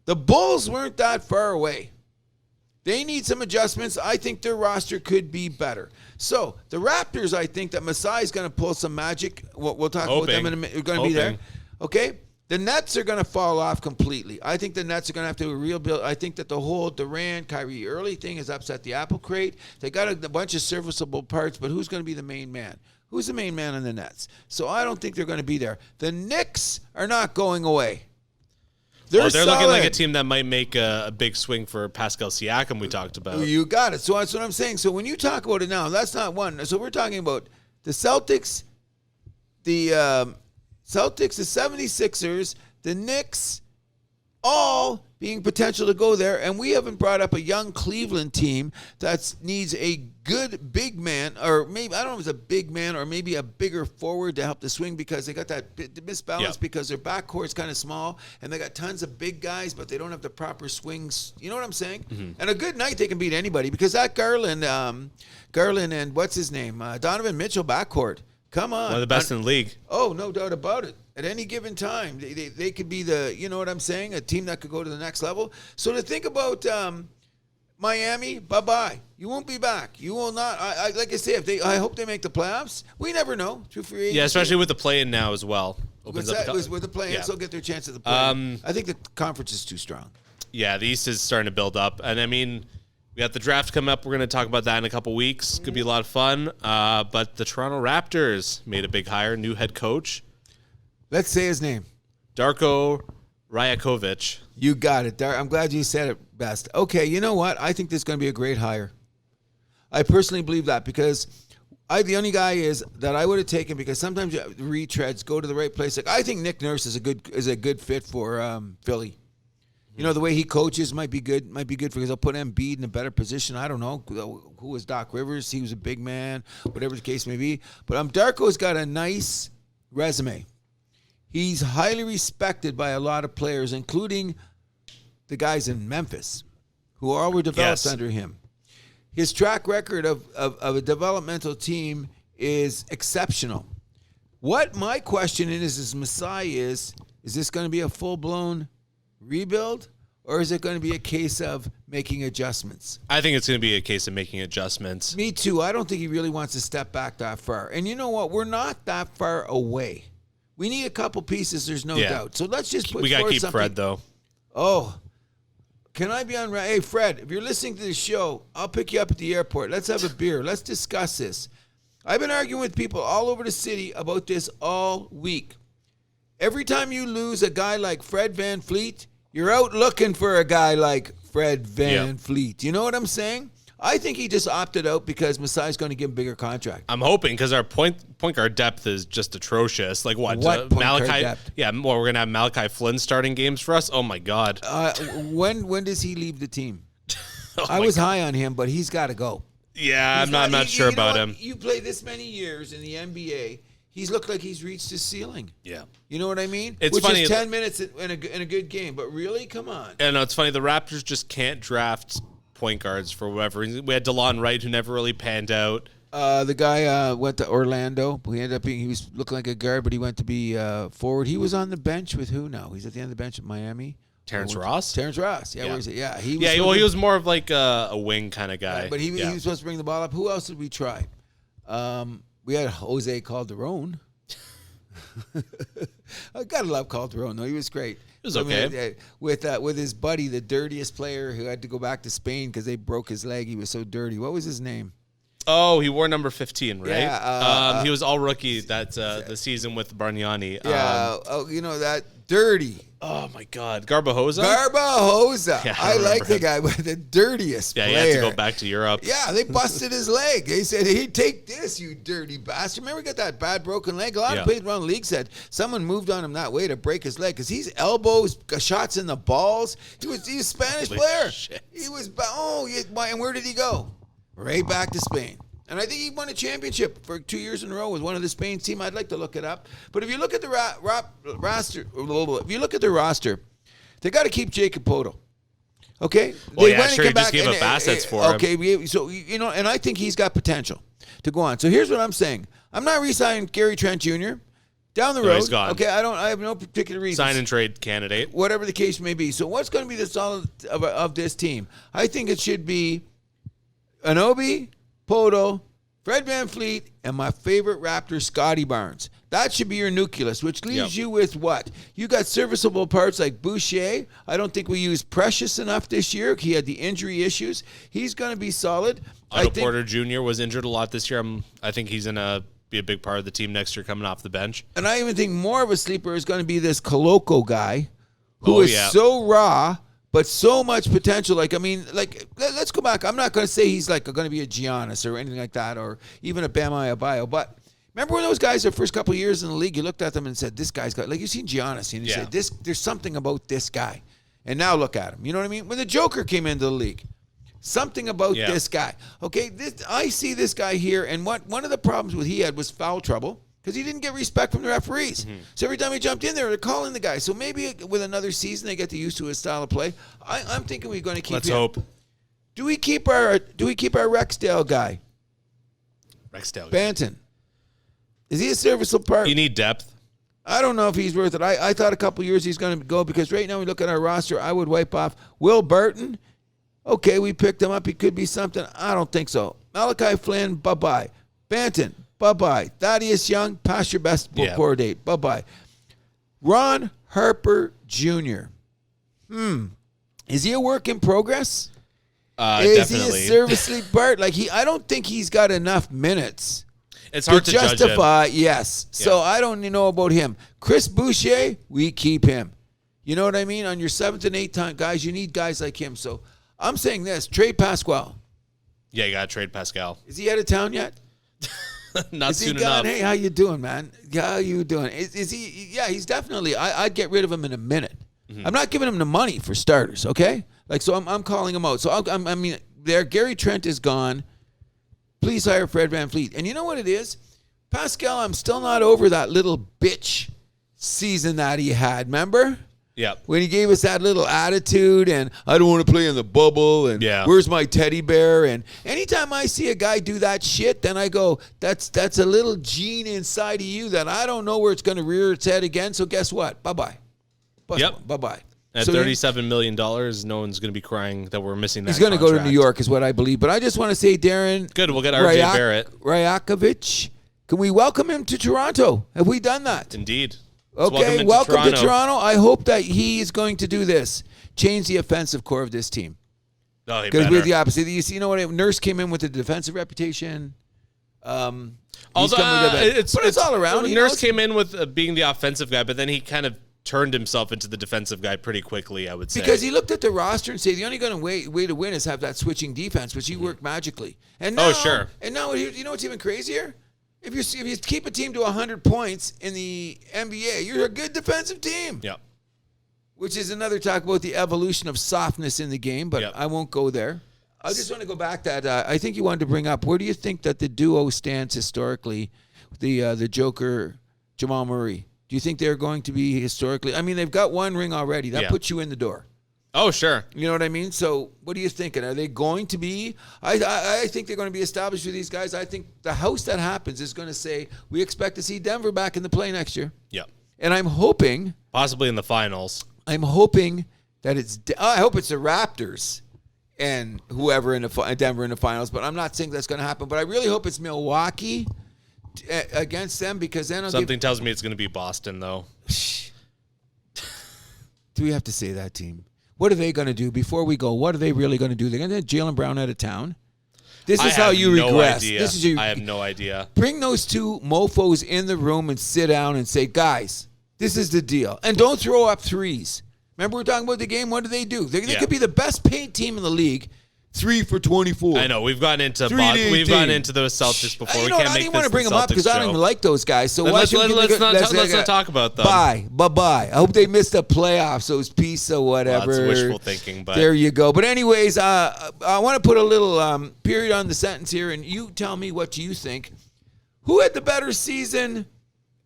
The Bulls weren't that far away. They need some adjustments. I think their roster could be better. So the Raptors, I think that Masai is going to pull some magic. We'll talk about them in a minute. We're going to be there. Okay? The Nets are going to fall off completely. I think the Nets are going to have to rebuild. I think that the whole Durant, Kyrie early thing has upset the apple crate. They got a bunch of serviceable parts, but who's going to be the main man? Who's the main man on the Nets? So I don't think they're going to be there. The Knicks are not going away. They're looking like a team that might make a big swing for Pascal Siakam we talked about. You got it. So that's what I'm saying. So when you talk about it now, that's not one. So we're talking about the Celtics, the 76ers, the Knicks, all being potential to go there. And we haven't brought up a young Cleveland team that needs a good big man, or maybe, I don't know if it's a big man or maybe a bigger forward to help the swing, because they got that misbalance because their backcourt's kind of small and they got tons of big guys, but they don't have the proper swings. You know what I'm saying? Mm-hmm. And a good night, they can beat anybody, because that Garland and what's his name? Donovan Mitchell backcourt. Come on. One of the best in the league. Oh, no doubt about it. At any given time, they could be you know what I'm saying, a team that could go to the next level. So to think about Miami, bye-bye. You won't be back. You will not. Like I say, I hope they make the playoffs. We never know. True free agency. Yeah, especially with the play-in now as well. With the play-in, they'll get their chance at the play-in. I think the conference is too strong. Yeah, the East is starting to build up. And, I mean, we got the draft coming up. We're going to talk about that in a couple weeks. Could be a lot of fun. But the Toronto Raptors made a big hire, new head coach. Let's say his name. Darko Rajakovic. You got it. I'm glad you said it best. Okay, you know what? I think this is going to be a great hire. I personally believe that, because the only guy is that I would have taken, because sometimes retreads go to the right place. Like, I think Nick Nurse is a good fit for Philly. You know, the way he coaches might be good because he'll put Embiid in a better position. I don't know who was Doc Rivers. He was a big man, whatever the case may be. But Darko's got a nice resume. He's highly respected by a lot of players, including the guys in Memphis, who all were developed under him. His track record of a developmental team is exceptional. What my question is Masai is this going to be a full-blown rebuild, or is it going to be a case of making adjustments? I think it's going to be a case of making adjustments. Me too. I don't think he really wants to step back that far. And you know what? We're not that far away. We need a couple pieces, there's no doubt. So let's just we got to keep Fred, though. Oh, can I be on? Hey, Fred, if you're listening to this show, I'll pick you up at the airport. Let's have a beer. Let's discuss this. I've been arguing with people all over the city about this all week. Every time you lose a guy like Fred VanVleet, you're out looking for a guy like Fred VanVleet. You know what I'm saying? I think he just opted out because Masai's going to give him a bigger contract. I'm hoping, because our point guard depth is just atrocious. Like what Malachi? Yeah, well, we're gonna have Malachi Flynn starting games for us. Oh my God. When does he leave the team? I was high on him, but he's got to go. Yeah, I'm not sure about him. You play this many years in the NBA. He's looked like he's reached his ceiling. Yeah. You know what I mean? It's Which funny. is 10 minutes in a good game. But really, come on. And it's funny. The Raptors just can't draft point guards for whatever reason. We had DeLon Wright, who never really panned out. The guy went to Orlando. He was looking like a guard, but he went to be forward. He was on the bench with who now? He's at the end of the bench at Miami. Terrence Ross? Terrence Ross. Yeah, where is it? Yeah. He was more of like a wing kind of guy. Right, but he was supposed to bring the ball up. Who else did we try? We had Jose Calderon. I gotta love Calderon. No, he was great. It was okay. With his buddy, the dirtiest player who had to go back to Spain because they broke his leg. He was so dirty. What was his name? Oh, he wore number 15, right? Yeah. He was all rookie the season with Bargnani. Yeah. That dirty. Oh my God, Garbajosa. Yeah, I like the guy with the dirtiest player. Yeah, he had to go back to Europe. Yeah, they busted his leg. They said, "Hey, take this, you dirty bastard." Remember, he got that bad broken leg. A lot of players around the league said someone moved on him that way to break his leg because he's elbows, shots in the balls. He was a Spanish player. Shit. He was. And where did he go? Right back to Spain. And I think he won a championship for 2 years in a row with one of the Spain team. I'd like to look it up. But if you look at the roster, they got to keep Jacob Poto. Okay? Well, he just gave up assets for him. Okay, so, and I think he's got potential to go on. So here's what I'm saying. I'm not re-signing Gary Trent Jr. Down the road. He's gone. Okay, I have no particular reason. Sign and trade candidate. Whatever the case may be. So what's going to be the solid of this team? I think it should be Anunoby, Poto, Fred VanVleet, and my favorite Raptor, Scotty Barnes. That should be your nucleus, which leaves you with what? You got serviceable parts like Boucher. I don't think we used Precious enough this year. He had the injury issues. He's going to be solid. Otto Porter Jr. was injured a lot this year. I think he's going to be a big part of the team next year coming off the bench. And I even think more of a sleeper is going to be this Koloko guy who is so raw, but so much potential. Like, I mean, like, let's go back. I'm not going to say he's like going to be a Giannis or anything like that, or even a Bam Adebayo, but remember when those guys, their first couple of years in the league, you looked at them and said, this guy's got, like, you've seen Giannis, and you said, there's something about this guy. And now look at him. You know what I mean? When the Joker came into the league, something about this guy. Okay, I see this guy here, and one of the problems he had was foul trouble, because he didn't get respect from the referees. Mm-hmm. So every time he jumped in there, they're calling the guy. So maybe with another season, they get used to his style of play. I'm thinking we're going to keep Let's hope. Do we keep our Rexdale guy? Rexdale. Banton. Is he a serviceable part? You need depth. I don't know if he's worth it. I thought a couple years he's going to go, because right now we look at our roster, I would wipe off Will Burton. Okay, we picked him up. He could be something. I don't think so. Malachi Flynn, bye-bye. Banton, bye-bye. Thaddeus Young, past your best before date. Bye-bye. Ron Harper Jr. Is he a work in progress? Is Definitely. he a serviceable part? Like, I don't think he's got enough minutes. It's hard to justify, judge him. yes. Yeah. So I don't know about him. Chris Boucher, we keep him. You know what I mean? On your 7th and 8th time guys, you need guys like him. So I'm saying this, trade Pasquale. Yeah, you got to trade Pascal. Is he out of town yet? Not soon enough. Hey, how you doing, man? How you doing? Is he? Yeah, he's definitely. I'd get rid of him in a minute. Mm-hmm. I'm not giving him the money for starters. Okay, like, so I'm calling him out. So I mean, Gary Trent is gone. Please hire Fred VanVleet. And you know what it is? Pascal, I'm still not over that little bitch season that he had. Remember? Yeah. When he gave us that little attitude, and I don't want to play in the bubble, and where's my teddy bear? And anytime I see a guy do that shit, then I go, that's a little gene inside of you that I don't know where it's going to rear its head again. So guess what? Bye-bye. Bye-bye. At $37 million, no one's going to be crying that we're missing that. He's going to go to New York is what I believe. But I just want to say, Darren. Good, we'll get RJ Barrett. Rajakovic. Can we welcome him to Toronto? Have we done that? Indeed. Okay, welcome to Toronto. I hope that he is going to do this. Change the offensive core of this team. Oh, because we're the opposite. You know what? Nurse came in with a defensive reputation. Also, it's all around. Nurse came in with being the offensive guy, but then he kind of turned himself into the defensive guy pretty quickly, I would say. Because he looked at the roster and said, the only way to win is have that switching defense, which he worked magically. And now, And now, you know what's even crazier? If you keep a team to 100 points in the NBA, you're a good defensive team. Yeah. Which is another talk about the evolution of softness in the game, but I won't go there. I just want to go back that I think you wanted to bring up, where do you think that the duo stands historically, the Joker, Jamal Murray? Do you think they're going to be historically? I mean, they've got one ring already. That puts you in the door. Oh, sure. You know what I mean? So what are you thinking? Are they going to be? I think they're going to be established with these guys. I think the house that happens is going to say, we expect to see Denver back in the play next year. Yeah. And I'm hoping. Possibly in the finals. I'm hoping that I hope it's the Raptors and whoever in Denver in the finals, but I'm not saying that's going to happen. But I really hope it's Milwaukee against them, because then something tells me it's going to be Boston, though. Do we have to say that team? What are they going to do before we go? What are they really going to do? They're going to get Jaylen Brown out of town. This is how you regress. I have no idea. Bring those two mofos in the room and sit down and say, guys, this is the deal. And don't throw up threes. Remember we were talking about the game? What do? They could be the best paint team in the league. 3 for 24. I know. We've gotten into the Celtics before. We can't make this. I didn't want to bring them up because I don't even like those guys. So let's not talk about them. Bye. I hope they missed the playoffs. Those peace or whatever. Well, that's wishful thinking, but there you go. But anyways, I want to put a little period on the sentence here, and you tell me what you think. Who had the better season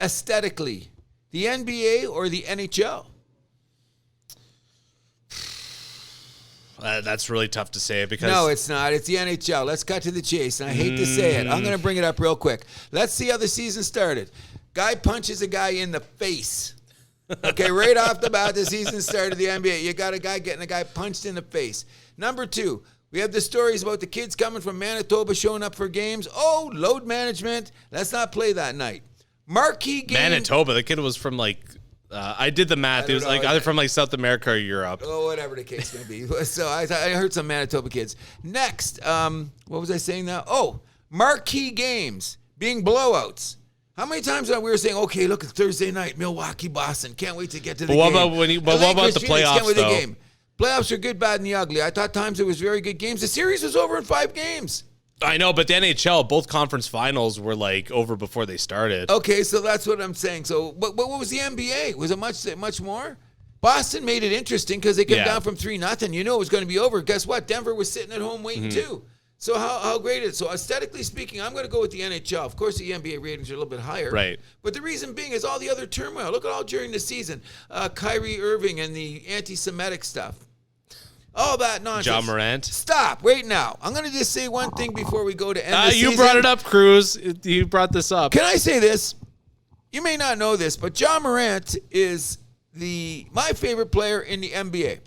aesthetically, the NBA or the NHL? That's really tough to say because... No, it's not. It's the NHL. Let's cut to the chase. And I hate to say it. I'm going to bring it up real quick. Let's see how the season started. Guy punches a guy in the face. Okay, right off the bat, the season started the NBA. You got a guy getting a guy punched in the face. Number 2, we have the stories about the kids coming from Manitoba showing up for games. Oh, load management. Let's not play that night. Marquee game. Manitoba. The kid was from I did the math. He was either from South America or Europe. Oh, whatever the case may be. So I heard some Manitoba kids. Next, what was I saying now? Oh, marquee games. being blowouts. How many times we were saying, okay, look, it's Thursday night, Milwaukee, Boston. Can't wait to get to the game. What about what about the playoffs, can't wait though? the game. Playoffs are good, bad, and the ugly. I thought times it was very good games. The series was over in 5 games. I know, but the NHL, both conference finals were like over before they started. Okay, so that's what I'm saying. So, what was the NBA? Was it much more? Boston made it interesting because they came down from 3-0. You know it was going to be over. Guess what? Denver was sitting at home waiting too. So how great is it? So aesthetically speaking, I'm going to go with the NHL. Of course, the NBA ratings are a little bit higher. Right. But the reason being is all the other turmoil. Look at all during the season. Kyrie Irving and the anti-Semitic stuff. All that nonsense. John Morant. Stop. Wait now. I'm going to just say one thing before we go to end the season. You brought it up, Cruz. You brought this up. Can I say this? You may not know this, but John Morant is my favorite player in the NBA.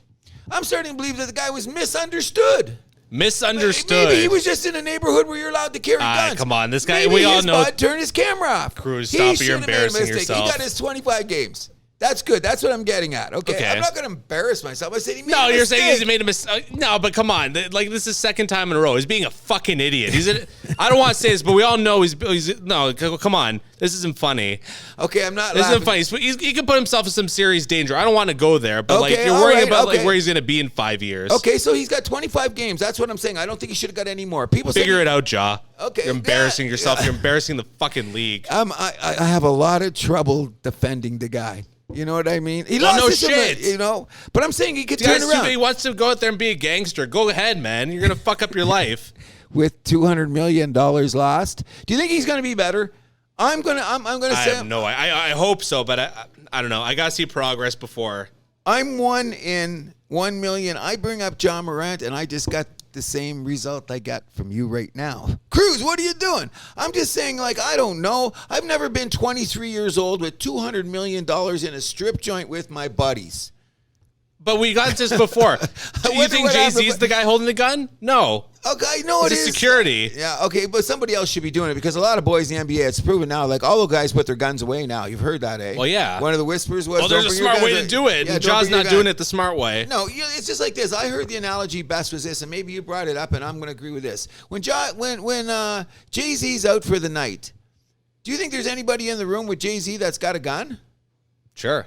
I'm starting to believe that the guy was misunderstood. Misunderstood. Maybe he was just in a neighborhood where you're allowed to carry guns. Come on, this guy. Maybe we all his know. Bud turned his camera off. Cruz, stop! You're embarrassing yourself. He got his 25 games. That's good. That's what I'm getting at. Okay. I'm not going to embarrass myself. I said he made a mistake. You're saying he made a mistake. No, but come on. Like, this is second time in a row. He's being a fucking idiot. I don't want to say this, but we all know no, come on. This isn't funny. Okay, I'm not This laughing. isn't funny. He could put himself in some serious danger. I don't want to go there, but you're worrying about like where he's going to be in 5 years. Okay, so he's got 25 games. That's what I'm saying. I don't think he should have got any more. People Figure it out, Ja. Okay. You're embarrassing yourself. You're embarrassing the fucking league. I have a lot of trouble defending the guy. You know what I mean? He lost his shit. You know, but I'm saying he could turn around. He wants to go out there and be a gangster. Go ahead, man. You're gonna fuck up your life with $200 million lost. Do you think he's gonna be better? I'm gonna say. I hope so, but I don't know. I gotta see progress before. I'm 1 in 1 million. I bring up John Morant, and I just got the same result I got from you right now. Cruz, what are you doing? I'm just saying, I don't know. I've never been 23 years old with $200 million in a strip joint with my buddies. But we got this before. Do you think Jay-Z's the guy holding the gun? No. Okay, no, it is. Security. Yeah, okay, but somebody else should be doing it because a lot of boys in the NBA, it's proven now, all the guys put their guns away now. You've heard that, eh? Well, yeah. One of the whispers was, there's a smart way to do it. Yeah, Jaw's not doing it the smart way. No, it's just like this. I heard the analogy best was this, and maybe you brought it up, and I'm going to agree with this. When Jay-Z's out for the night, do you think there's anybody in the room with Jay-Z that's got a gun? Sure.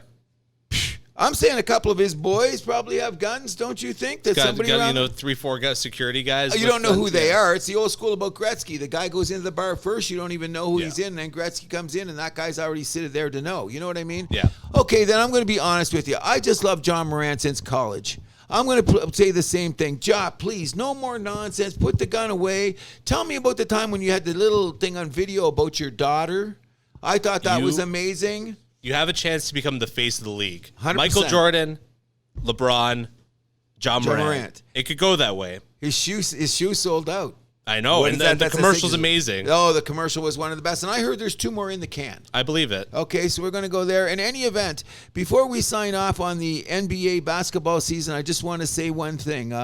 I'm saying a couple of his boys probably have guns, don't you think? That somebody around 3-4 security guys. You don't know who they are. It's the old school about Gretzky. The guy goes into the bar first. You don't even know who he's in. And then Gretzky comes in, and that guy's already sitting there to know. You know what I mean? Yeah. Okay, then I'm going to be honest with you. I just love John Morant since college. I'm going to say the same thing. Ja, please, no more nonsense. Put the gun away. Tell me about the time when you had the little thing on video about your daughter. I thought that was amazing. You have a chance to become the face of the league. 100%. Michael Jordan, LeBron, John Morant. It could go that way. His shoes sold out. I know, and the commercial's amazing. Oh, the commercial was one of the best. And I heard there's 2 more in the can. I believe it. Okay, so we're going to go there. In any event, before we sign off on the NBA basketball season, I just want to say one thing.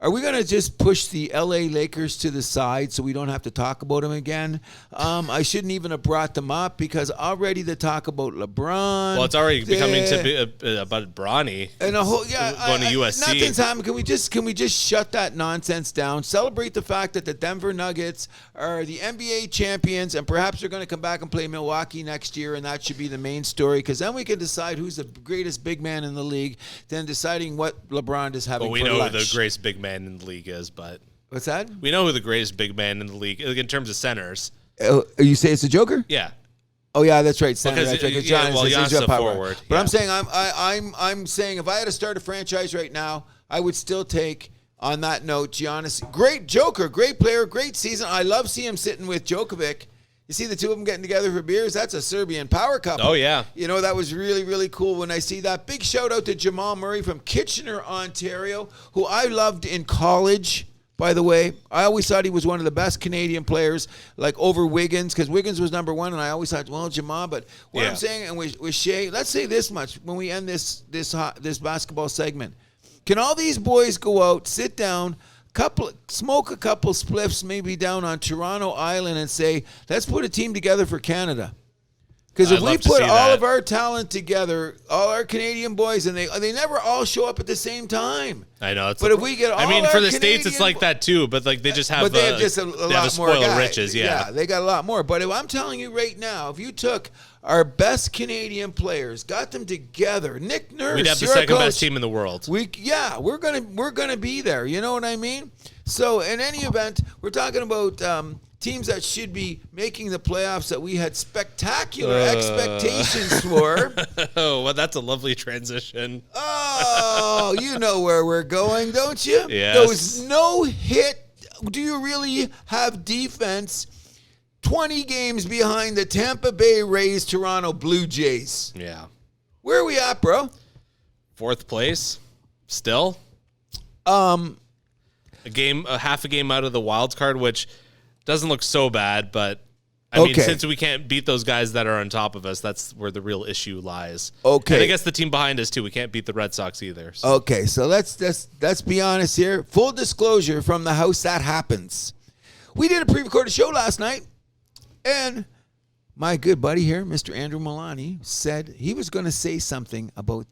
Are we going to just push the LA Lakers to the side so we don't have to talk about them again? I shouldn't even have brought them up because already the talk about LeBron. Well, it's already becoming about Bronny and a whole going to USC. Nothing's happening. Can we just shut that nonsense down? Celebrate the fact that the Denver Nuggets are the NBA champions, and perhaps they're going to come back and play Milwaukee next year, and that should be the main story because then we can decide who's the greatest big man in the league. Then deciding what LeBron is having. Well, we for know lunch. who the greatest big man in the league is, but what's that? We know who the greatest big man in the league in terms of centers. You say it's a Joker? Yeah. Oh yeah, that's right. Center. Because Giannis is a forward. But I'm saying I'm saying if I had to start a franchise right now, I would still take. On that note, Giannis, great Joker, great player, great season. I love seeing him sitting with Djokovic. You see the two of them getting together for beers? That's a Serbian power couple. Oh, yeah. You know, that was really, really cool when I see that. Big shout out to Jamal Murray from Kitchener, Ontario, who I loved in college, by the way. I always thought he was one of the best Canadian players, like over Wiggins, because Wiggins was number 1, and I always thought, well, Jamal. But what I'm saying, and with Shea, let's say this much when we end this basketball segment. Can all these boys go out, sit down, smoke a couple spliffs maybe down on Toronto Island and say, let's put a team together for Canada? Because if I'd we love to put see all that. of our talent together, all our Canadian boys, and they never all show up at the same time. I know. But if we get all I mean, our for the States, it's Canadian like that too. But like they just have, but they have just a they have lot a more spoil of guys. riches. Yeah. They got a lot more. But if I'm telling you right now, if you took our best Canadian players, got them together, Nick Nurse, We'd have the you're our second coach. best team in the world. We're gonna be there. You know what I mean? So in any event, we're talking about teams that should be making the playoffs that we had spectacular expectations for. Oh, well, that's a lovely transition. Oh, you know where we're going, don't you? Yes. Those no hit. Do you really have defense? 20 games behind the Tampa Bay Rays, Toronto Blue Jays. Yeah. Where are we at, bro? 4th place, still. Half a game out of the wild card, which doesn't look so bad, but I mean, since we can't beat those guys that are on top of us, that's where the real issue lies. Okay. And I guess the team behind us too. We can't beat the Red Sox either. So. Okay, so let's be honest here. Full disclosure from the house that happens. We did a pre-recorded show last night, and my good buddy here, Mr. Andrew Milani, said he was going to say something about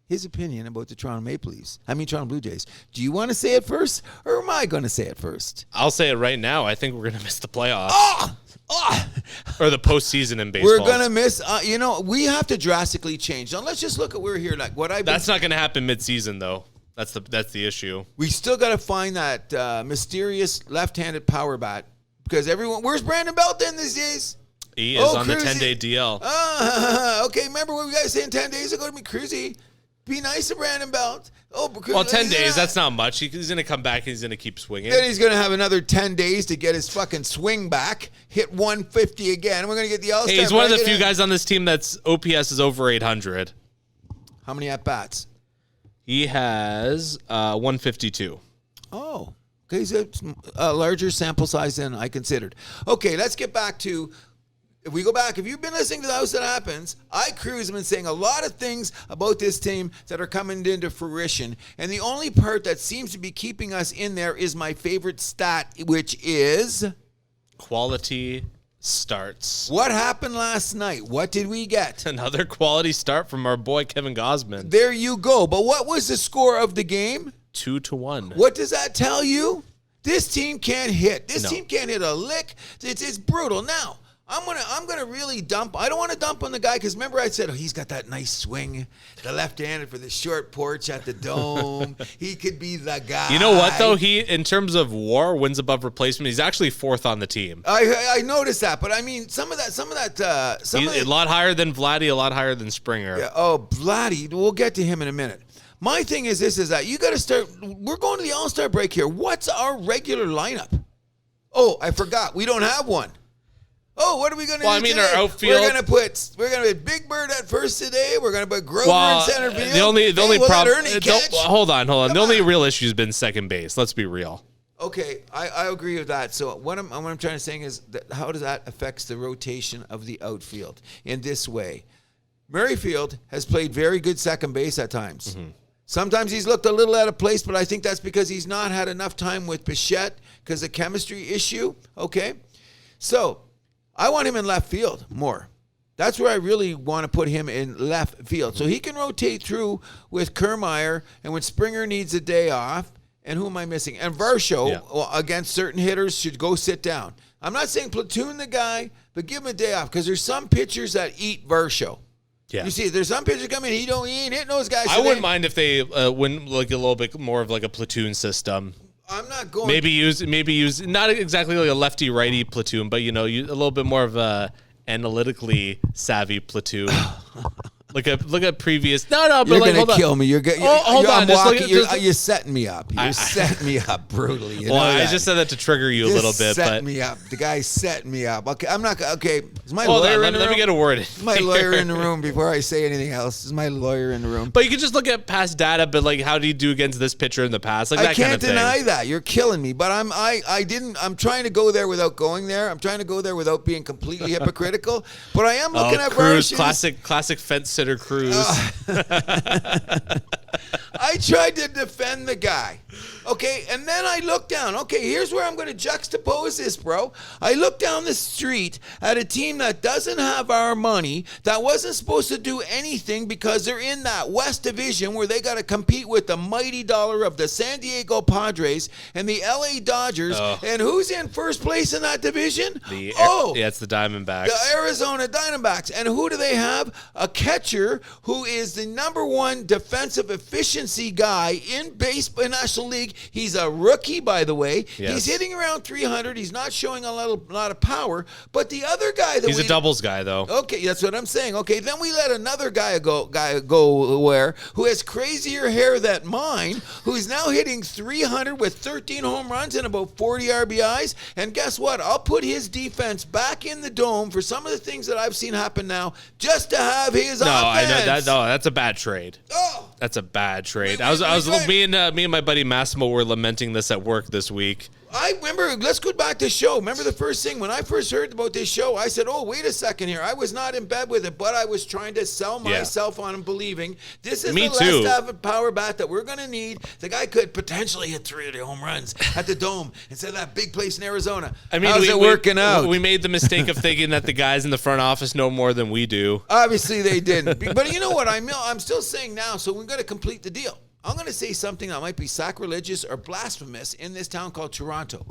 his opinion about the Toronto Blue Jays. Do you want to say it first, or am I going to say it first? I'll say it right now. I think we're going to miss the playoffs. Or the postseason in baseball. We're going to miss, we have to drastically change. Now, let's just look at where we're here. Like That's not going to happen mid-season, though. That's the issue. We still got to find that mysterious left-handed power bat, because where's Brandon Belton these days? He is on the 10-day DL. Okay, remember what we guys saying 10 days ago to me, Cruzy? Be nice to Brandon Belt. Well, 10 days, that's not much. He's going to come back and he's going to keep swinging. Then he's going to have another 10 days to get his fucking swing back, hit 150 again. We're going to get the All-Star. Hey, he's one of the few guys on this team that's OPS is over 800. How many at-bats? He has 152. Oh, okay. He's a larger sample size than I considered. Okay, let's get back to... If we go back, if you've been listening to the House That Happens, Cruz have been saying a lot of things about this team that are coming into fruition. And the only part that seems to be keeping us in there is my favorite stat, which is... quality starts. What happened last night? What did we get? Another quality start from our boy Kevin Gausman. There you go. But what was the score of the game? 2-1. What does that tell you? This team can't hit. This team can't hit a lick. It's brutal. Now... I'm gonna really dump. I don't want to dump on the guy because remember I said he's got that nice swing, the left-handed for the short porch at the Dome. He could be the guy. You know what though? He in terms of WAR, wins above replacement. He's actually 4th on the team. I noticed that, but I mean some of that. He's a lot higher than Vladdy, a lot higher than Springer. Yeah, Vladdy. We'll get to him in a minute. My thing is that you got to start. We're going to the All-Star break here. What's our regular lineup? Oh, I forgot. We don't have one. Oh, what are we going to do today? Our outfield. We're going to put Big Bird at first today. We're going to put Grover in center field. The only problem. Catch? Hold on. The only real issue has been second base. Let's be real. Okay, I agree with that. So what I'm trying to say is that how does that affect the rotation of the outfield in this way? Merrifield has played very good second base at times. Mm-hmm. Sometimes he's looked a little out of place, but I think that's because he's not had enough time with Bichette because of chemistry issue. Okay, so I want him in left field more. That's where I really want to put him in left field. So he can rotate through with Kiermaier, and when Springer needs a day off, and who am I missing? And Varsho, against certain hitters, should go sit down. I'm not saying platoon the guy, but give him a day off, because there's some pitchers that eat Varsho. Yeah. You see, there's some pitchers come in, he ain't hitting those guys. I wouldn't mind if they went like a little bit more of like a platoon system. I'm not going. Maybe use not exactly like a lefty righty platoon, but a little bit more of a analytically savvy platoon. Look at previous. No, but you're like, gonna kill me. Hold on. You're setting me up. You're setting me up brutally. I just said that to trigger you a little bit. Set me up. The guy's setting me up. Okay, I'm not. Okay, is my Hold lawyer on, in the room? Let me get a word in. Is my lawyer in the room before I say anything else? Is my lawyer in the room? But you can just look at past data. But like, how do you do against this pitcher in the past? Like I that can't kind of deny thing. that. You're killing me. But I'm trying to go there without going there. I'm trying to go there without being completely hypocritical. But I am looking at Cruz, versions. classic fence sitter Cruz. I tried to defend the guy. Okay, and then I look down. Okay, here's where I'm going to juxtapose this, bro. I look down the street at a team that doesn't have our money, that wasn't supposed to do anything because they're in that West Division where they got to compete with the mighty dollar of the San Diego Padres and the LA Dodgers. And who's in first place in that division? It's the Diamondbacks. The Arizona Diamondbacks. And who do they have? A catcher who is the number one defensive efficiency guy in baseball National League. He's a rookie, by the way. Yes. He's hitting around 300. He's not showing a lot of power. But the other guy he's a doubles guy, though. Okay, that's what I'm saying. Okay, then we let another guy go where who has crazier hair than mine, who's now hitting 300 with 13 home runs and about 40 RBIs. And guess what? I'll put his defense back in the dome for some of the things that I've seen happen now, just to have his offense. I know that. No, that's a bad trade. Oh, that's a bad trade. Me and my buddy Massimo were lamenting this at work this week. I remember, let's go back to the show. Remember the first thing, when I first heard about this show, I said, oh, wait a second here. I was not in bed with it, but I was trying to sell myself on and believing this is the last power bat that we're going to need. The guy could potentially hit 3 of the home runs at the Dome instead of that big place in Arizona. I mean, how's it working out? We made the mistake of thinking that the guys in the front office know more than we do. Obviously, they didn't. But you know what? I'm still saying now, so we've got to complete the deal. I'm going to say something that might be sacrilegious or blasphemous in this town called Toronto.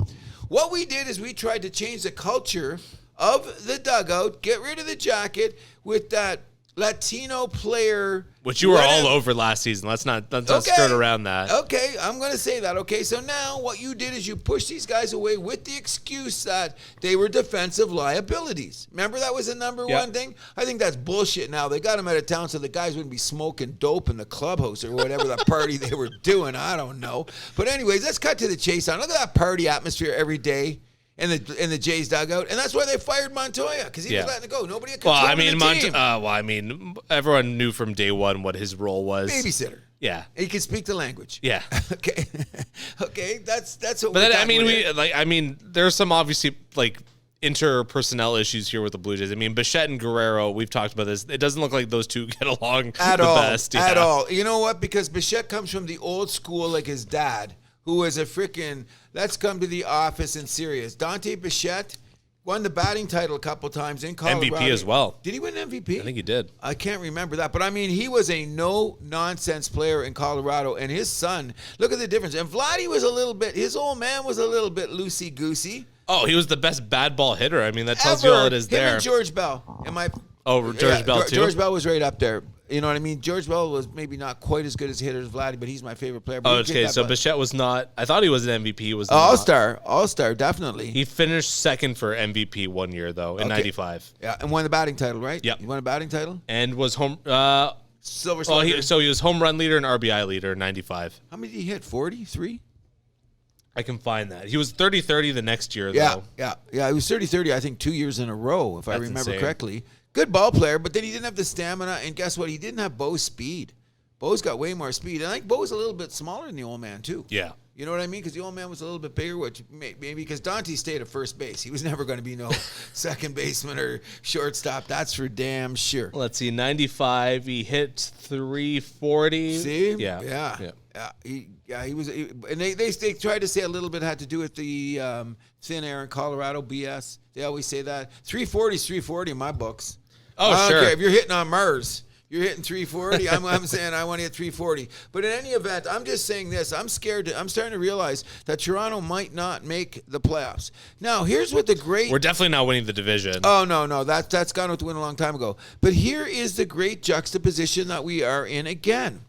What we did is we tried to change the culture of the dugout, get rid of the jacket with that Latino player. Which you were all over last season. Let's not skirt around that. Okay, I'm going to say that. Okay, so now what you did is you pushed these guys away with the excuse that they were defensive liabilities. Remember that was the number one thing? I think that's bullshit now. They got them out of town so the guys wouldn't be smoking dope in the clubhouse or whatever the party they were doing. I don't know. But anyways, let's cut to the chase on. Look at that party atmosphere every day in the Jays dugout, and that's why they fired Montoya, because he was letting it go. Nobody had control of the team. Everyone knew from day one what his role was. Babysitter. Yeah, he can speak the language. Yeah. Okay. That's what. But then, there's some obviously interpersonnel issues here with the Blue Jays. I mean, Bichette and Guerrero, we've talked about this. It doesn't look like those two get along at all. You know what? Because Bichette comes from the old school, like his dad, who was a freaking let's come to the office and serious. Dante Bichette won the batting title a couple times in Colorado. MVP as well. Did he win MVP? I think he did. I can't remember that. But, I mean, he was a no-nonsense player in Colorado. And his son, look at the difference. And Vladdy was his old man was a little bit loosey-goosey. Oh, he was the best bad ball hitter. I mean, that tells you all it is there. Him and George Bell. George Bell, too? George Bell was right up there. You know what I mean? George Bell was maybe not quite as good as a hitter as Vladdy, but he's my favorite player. Okay, so Bichette was not. I thought he was an MVP. He was All-star, definitely. He finished second for MVP one year, though, in 95. Yeah, and won the batting title, right? Yeah. He won a batting title? And was home... Silver Slugger. So he was home run leader and RBI leader in 95. How many did he hit? 43? I can find that. He was 30-30 the next year, though. Yeah. He was 30-30, I think, 2 years in a row, if I remember correctly. Good ball player, but then he didn't have the stamina, and guess what? He didn't have Bo's speed. Bo's got way more speed. And I think Bo's a little bit smaller than the old man, too. Yeah. You know what I mean? Because the old man was a little bit bigger, which maybe because Dante stayed at first base. He was never going to be no second baseman or shortstop. That's for damn sure. Let's see, 95, he hit 340. See? Yeah. He was, and they tried to say a little bit had to do with the thin air in Colorado BS. They always say that 340 is 340 in my books. Oh, sure. Okay, if you're hitting on Mars, you're hitting 340. I'm saying I want to hit 340. But in any event, I'm just saying this. I'm scared. I'm starting to realize that Toronto might not make the playoffs. Now, here's what the great. We're definitely not winning the division. Oh, no. That's gone with the win a long time ago. But here is the great juxtaposition that we are in again.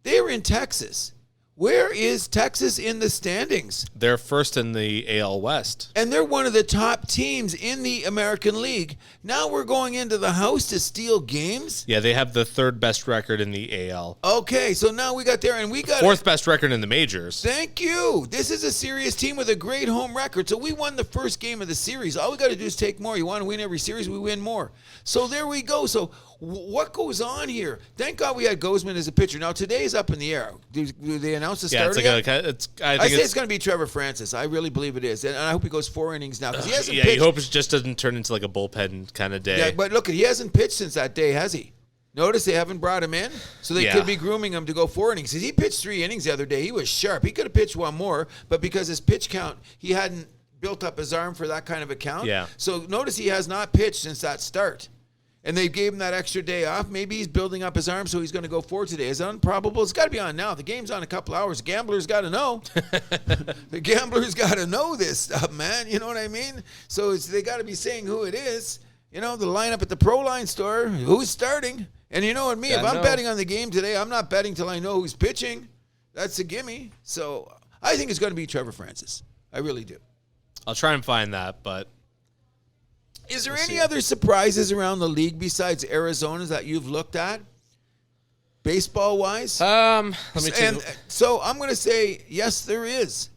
They're in Texas. Where is Texas in the standings? They're first in the AL West. And they're one of the top teams in the American League. Now we're going into the house to steal games? Yeah, they have the third best record in the AL. Okay, so now we got there, and we got... Fourth best record in the majors. Thank you. This is a serious team with a great home record. So we won the first game of the series. All we got to do is take more. You want to win every series, we win more. So there we go. So what goes on here? Thank God we had Gozman as a pitcher. Now, today is up in the air. Do they announce the starter yet? I say it's going to be Trevor Francis. I really believe it is. And I hope he goes 4 innings now because he hasn't pitched. You hope it just doesn't turn into like a bullpen kind of day. Yeah, but look, he hasn't pitched since that day, has he? Notice they haven't brought him in, so they could be grooming him to go 4 innings. Because he pitched 3 innings the other day. He was sharp. He could have pitched 1 more, but because his pitch count, he hadn't built up his arm for that kind of a count. Yeah. So notice he has not pitched since that start. And they gave him that extra day off. Maybe he's building up his arm, so he's going to go 4 today. Is it improbable? It's got to be on now. The game's on a couple hours. The gambler's got to know. The gambler's got to know this stuff, man. You know what I mean? So they got to be saying who it is. You know, the lineup at the Pro Line store, who's starting. And you know what, if I'm betting on the game today, I'm not betting till I know who's pitching. That's a gimme. So I think it's going to be Trevor Francis. I really do. I'll try and find that, but... Is there any other surprises around the league besides Arizona's that you've looked at, baseball-wise? Let me take And so I'm going to say, yes, there is.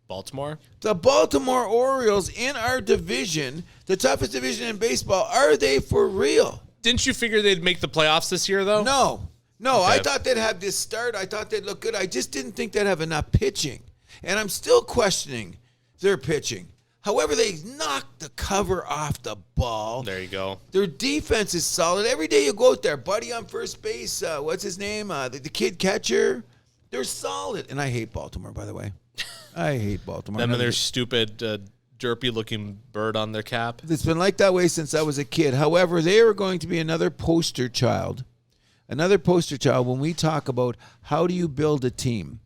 Baltimore? The Baltimore Orioles in our division, the toughest division in baseball, are they for real? Didn't you figure they'd make the playoffs this year, though? No. Okay. I thought they'd have this start. I thought they'd look good. I just didn't think they'd have enough pitching. And I'm still questioning their pitching. However, they knocked the cover off the ball. There you go. Their defense is solid. Every day you go out there, buddy on first base, what's his name? The kid catcher. They're solid. And I hate Baltimore, by the way. I hate Baltimore. Them and their stupid, derpy-looking bird on their cap. It's been like that way since I was a kid. However, they are going to be another poster child when we talk about how do you build a team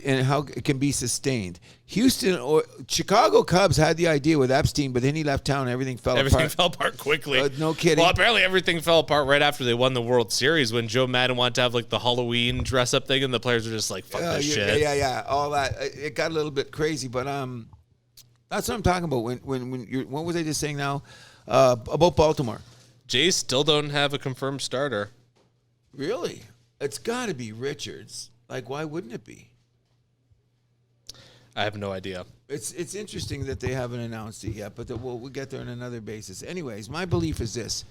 and how it can be sustained. Chicago Cubs had the idea with Epstein, but then he left town and everything fell apart. Everything fell apart quickly. No kidding. Well, apparently everything fell apart right after they won the World Series when Joe Madden wanted to have like the Halloween dress-up thing, and the players were just like, fuck this shit. Yeah, all that. It got a little bit crazy, but that's what I'm talking about. What was I just saying now about Baltimore? Jays still don't have a confirmed starter. Really? It's got to be Richards. Like, why wouldn't it be? I have no idea. It's interesting that they haven't announced it yet, but we'll get there on another basis. Anyways, my belief is this: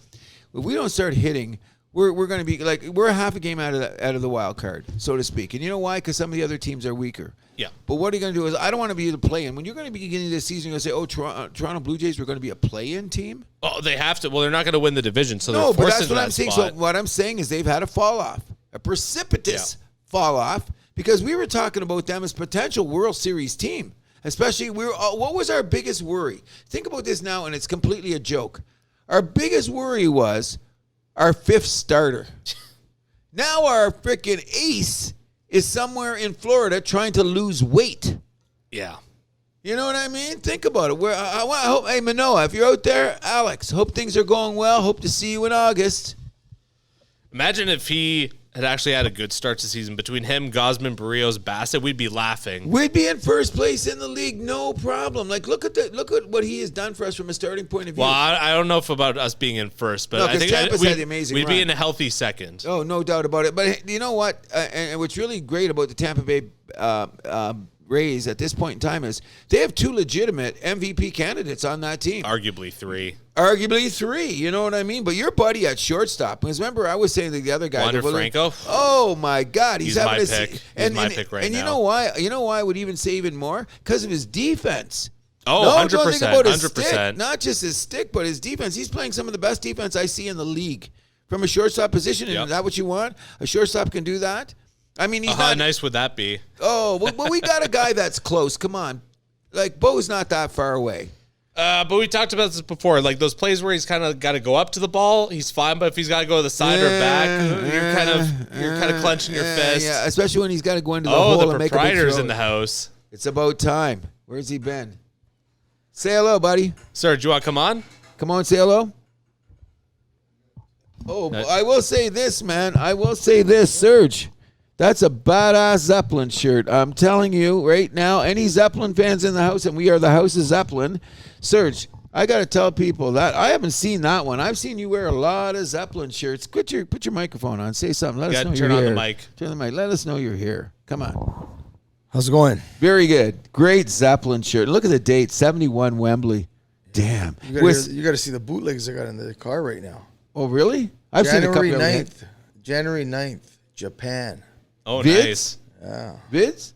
if we don't start hitting, we're going to be like we're half a game out of the wild card, so to speak. And you know why? Because some of the other teams are weaker. Yeah. But what are you going to do? Is I don't want to be the play-in. When you're going to be beginning this season, you're going to say, "Oh, Toronto Blue Jays, we're going to be a play-in team." Oh, they have to. Well, they're not going to win the division, so no. they're forced But that's into what that I'm saying. spot. So what I'm saying is they've had a fall off, a precipitous fall off, because we were talking about them as potential World Series team. Especially, what was our biggest worry? Think about this now, and it's completely a joke. Our biggest worry was our 5th starter. Now our freaking ace is somewhere in Florida trying to lose weight. Yeah. You know what I mean? Think about it. I hope, hey, Manoa, if you're out there, Alex, hope things are going well. Hope to see you in August. Imagine if he had actually had a good start to the season. Between him, Gosman, Barrios, Bassett, we'd be laughing. We'd be in first place in the league, no problem. Like, look at what he has done for us from a starting point of view. Well, I don't know if about us being in first, but I think Tampa's had the amazing we'd run. be in a healthy second. Oh, no doubt about it. But you know what? And what's really great about the Tampa Bay Rays at this point in time is they have 2 legitimate MVP candidates on that team. Arguably 3. Arguably 3, you know what I mean? But your buddy at shortstop, because remember I was saying to the other guy, Wander Franco. Oh my God, he's my pick. He's my pick right now. And you know why? You know why I would even say even more? Because of his defense. Oh, no, 100%. Don't think about his 100%. Stick, not just his stick, but his defense. He's playing some of the best defense I see in the league from a shortstop position. And is that what you want? A shortstop can do that. I mean, he's how nice would that be? Oh, well, we got a guy that's close. Come on. Like, Bo's not that far away. But we talked about this before. Like, those plays where he's kind of got to go up to the ball, he's fine. But if he's got to go to the side or back, you're kind of clenching your fist. Yeah, especially when he's got to go into the hole and make a big throw. Oh, the proprietor's in the house. It's about time. Where's he been? Say hello, buddy. Serge, you want to come on? Come on, say hello. Oh, I will say this, man. I will say this, Serge. That's a badass Zeppelin shirt. I'm telling you right now, any Zeppelin fans in the house, and we are the house of Zeppelin. Serge, I got to tell people that I haven't seen that one. I've seen you wear a lot of Zeppelin shirts. Put your microphone on. Say something. Let us know you're here. Turn on the mic. Turn the mic. Let us know you're here. Come on. How's it going? Very good. Great Zeppelin shirt. Look at the date, 71 Wembley. Damn. You got to see the bootlegs I got in the car right now. Oh, really? I've seen a couple of them. January 9th, Japan. Oh, Vids? Nice. Yeah. Vids?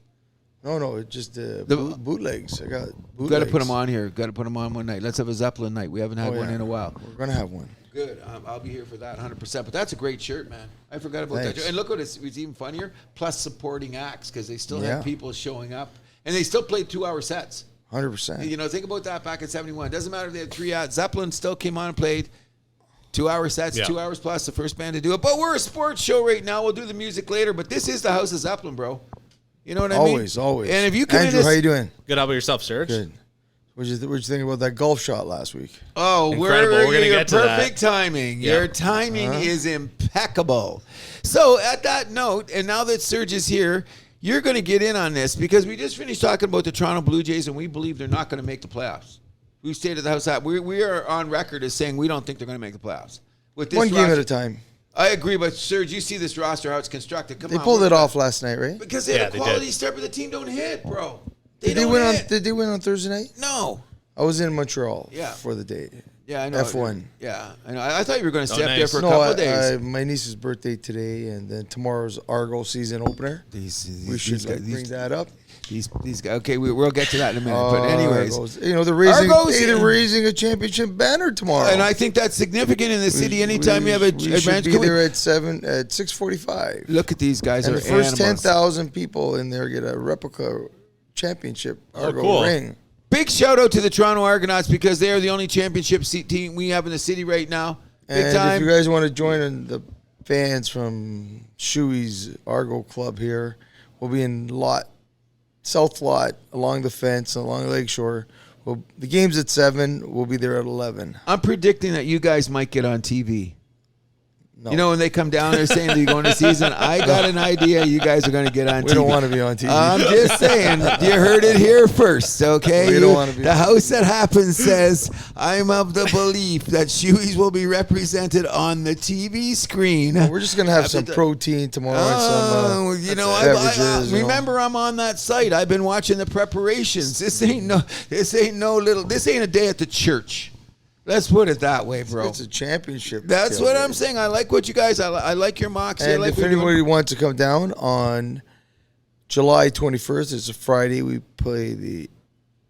No, it's just the bootlegs. I got bootlegs. Got to put them on here. Got to put them on one night. Let's have a Zeppelin night. We haven't had one in a while. We're going to have one. Good. I'll be here for that 100%. But that's a great shirt, man. I forgot about Thanks. that. And look what it's even funnier. Plus supporting acts because they still had Yeah. people showing up. And they still played 2-hour sets. 100%. You know, think about that back in 71. It doesn't matter if they had 3 acts. Zeppelin still came on and played 2-hour sets, Yeah. 2 hours plus, the first band to do it. But we're a sports show right now. We'll do the music later. But this is the House of Zeppelin, bro. You know what I mean? Always. And if you come Andrew, in how this, you doing? Good. How about yourself, Serge? Good. What'd you think about that golf shot last week? oh, Incredible. We're gonna your get to that. perfect timing. Yeah. Your timing is impeccable. So at that note, and now that Serge is here, you're going to get in on this because we just finished talking about the Toronto Blue Jays, and we believe they're not going to make the playoffs. We stayed at the house. We are on record as saying we don't think they're going to make the playoffs. With this One game roster- at a time. I agree, but Serge, you see this roster how it's constructed. Come They on, pulled we're it gonna- off last night, right? because they had a they quality did. start, but the team don't hit, bro. Did they don't win hit. Did they win on Thursday night? No. I was in Montreal Yeah. for the day. Yeah, I know. F1. Yeah, I know. I thought you were going to Oh, stay up there nice. for a No, couple of days. my niece's birthday today, and then tomorrow's Argo season opener. We should bring that up. These guys. Okay, we'll get to that in a minute. But anyways, Argos. You know, they're raising Argos- a championship banner tomorrow. and I think that's significant in the city. Anytime you have a we advantage, should be there at 6:45. look at these guys. And are the first animals. 10,000 people in there get a replica championship Argo cool. ring. Big shout out to the Toronto Argonauts because they are the only championship team we have in the city right now. Big And time. if you guys want to join in the fans from Shuey's Argo Club here, we'll be in South Lot, along the fence, along Lakeshore. The game's at 7. We'll be there at 11. I'm predicting that you guys might get on TV. No. You know, when they come down there saying they're going to season, I got an idea you guys are going to get on TV. We don't want to be on TV. I'm just saying, you heard it here first, okay? We don't wanna be the on House That Happens says, I'm of the belief that Shoeys will be represented on the TV screen. We're just going to have some protein tomorrow and Oh, some you know, beverages. remember I'm on that site. I've been watching the preparations. This ain't a day at the church. Let's put it that way, bro. It's a championship. That's what tailgate. I'm saying. I like what you guys. I like your moxie. I And like if what you're doing. anybody wants to come down on July 21st, it's a Friday, we play the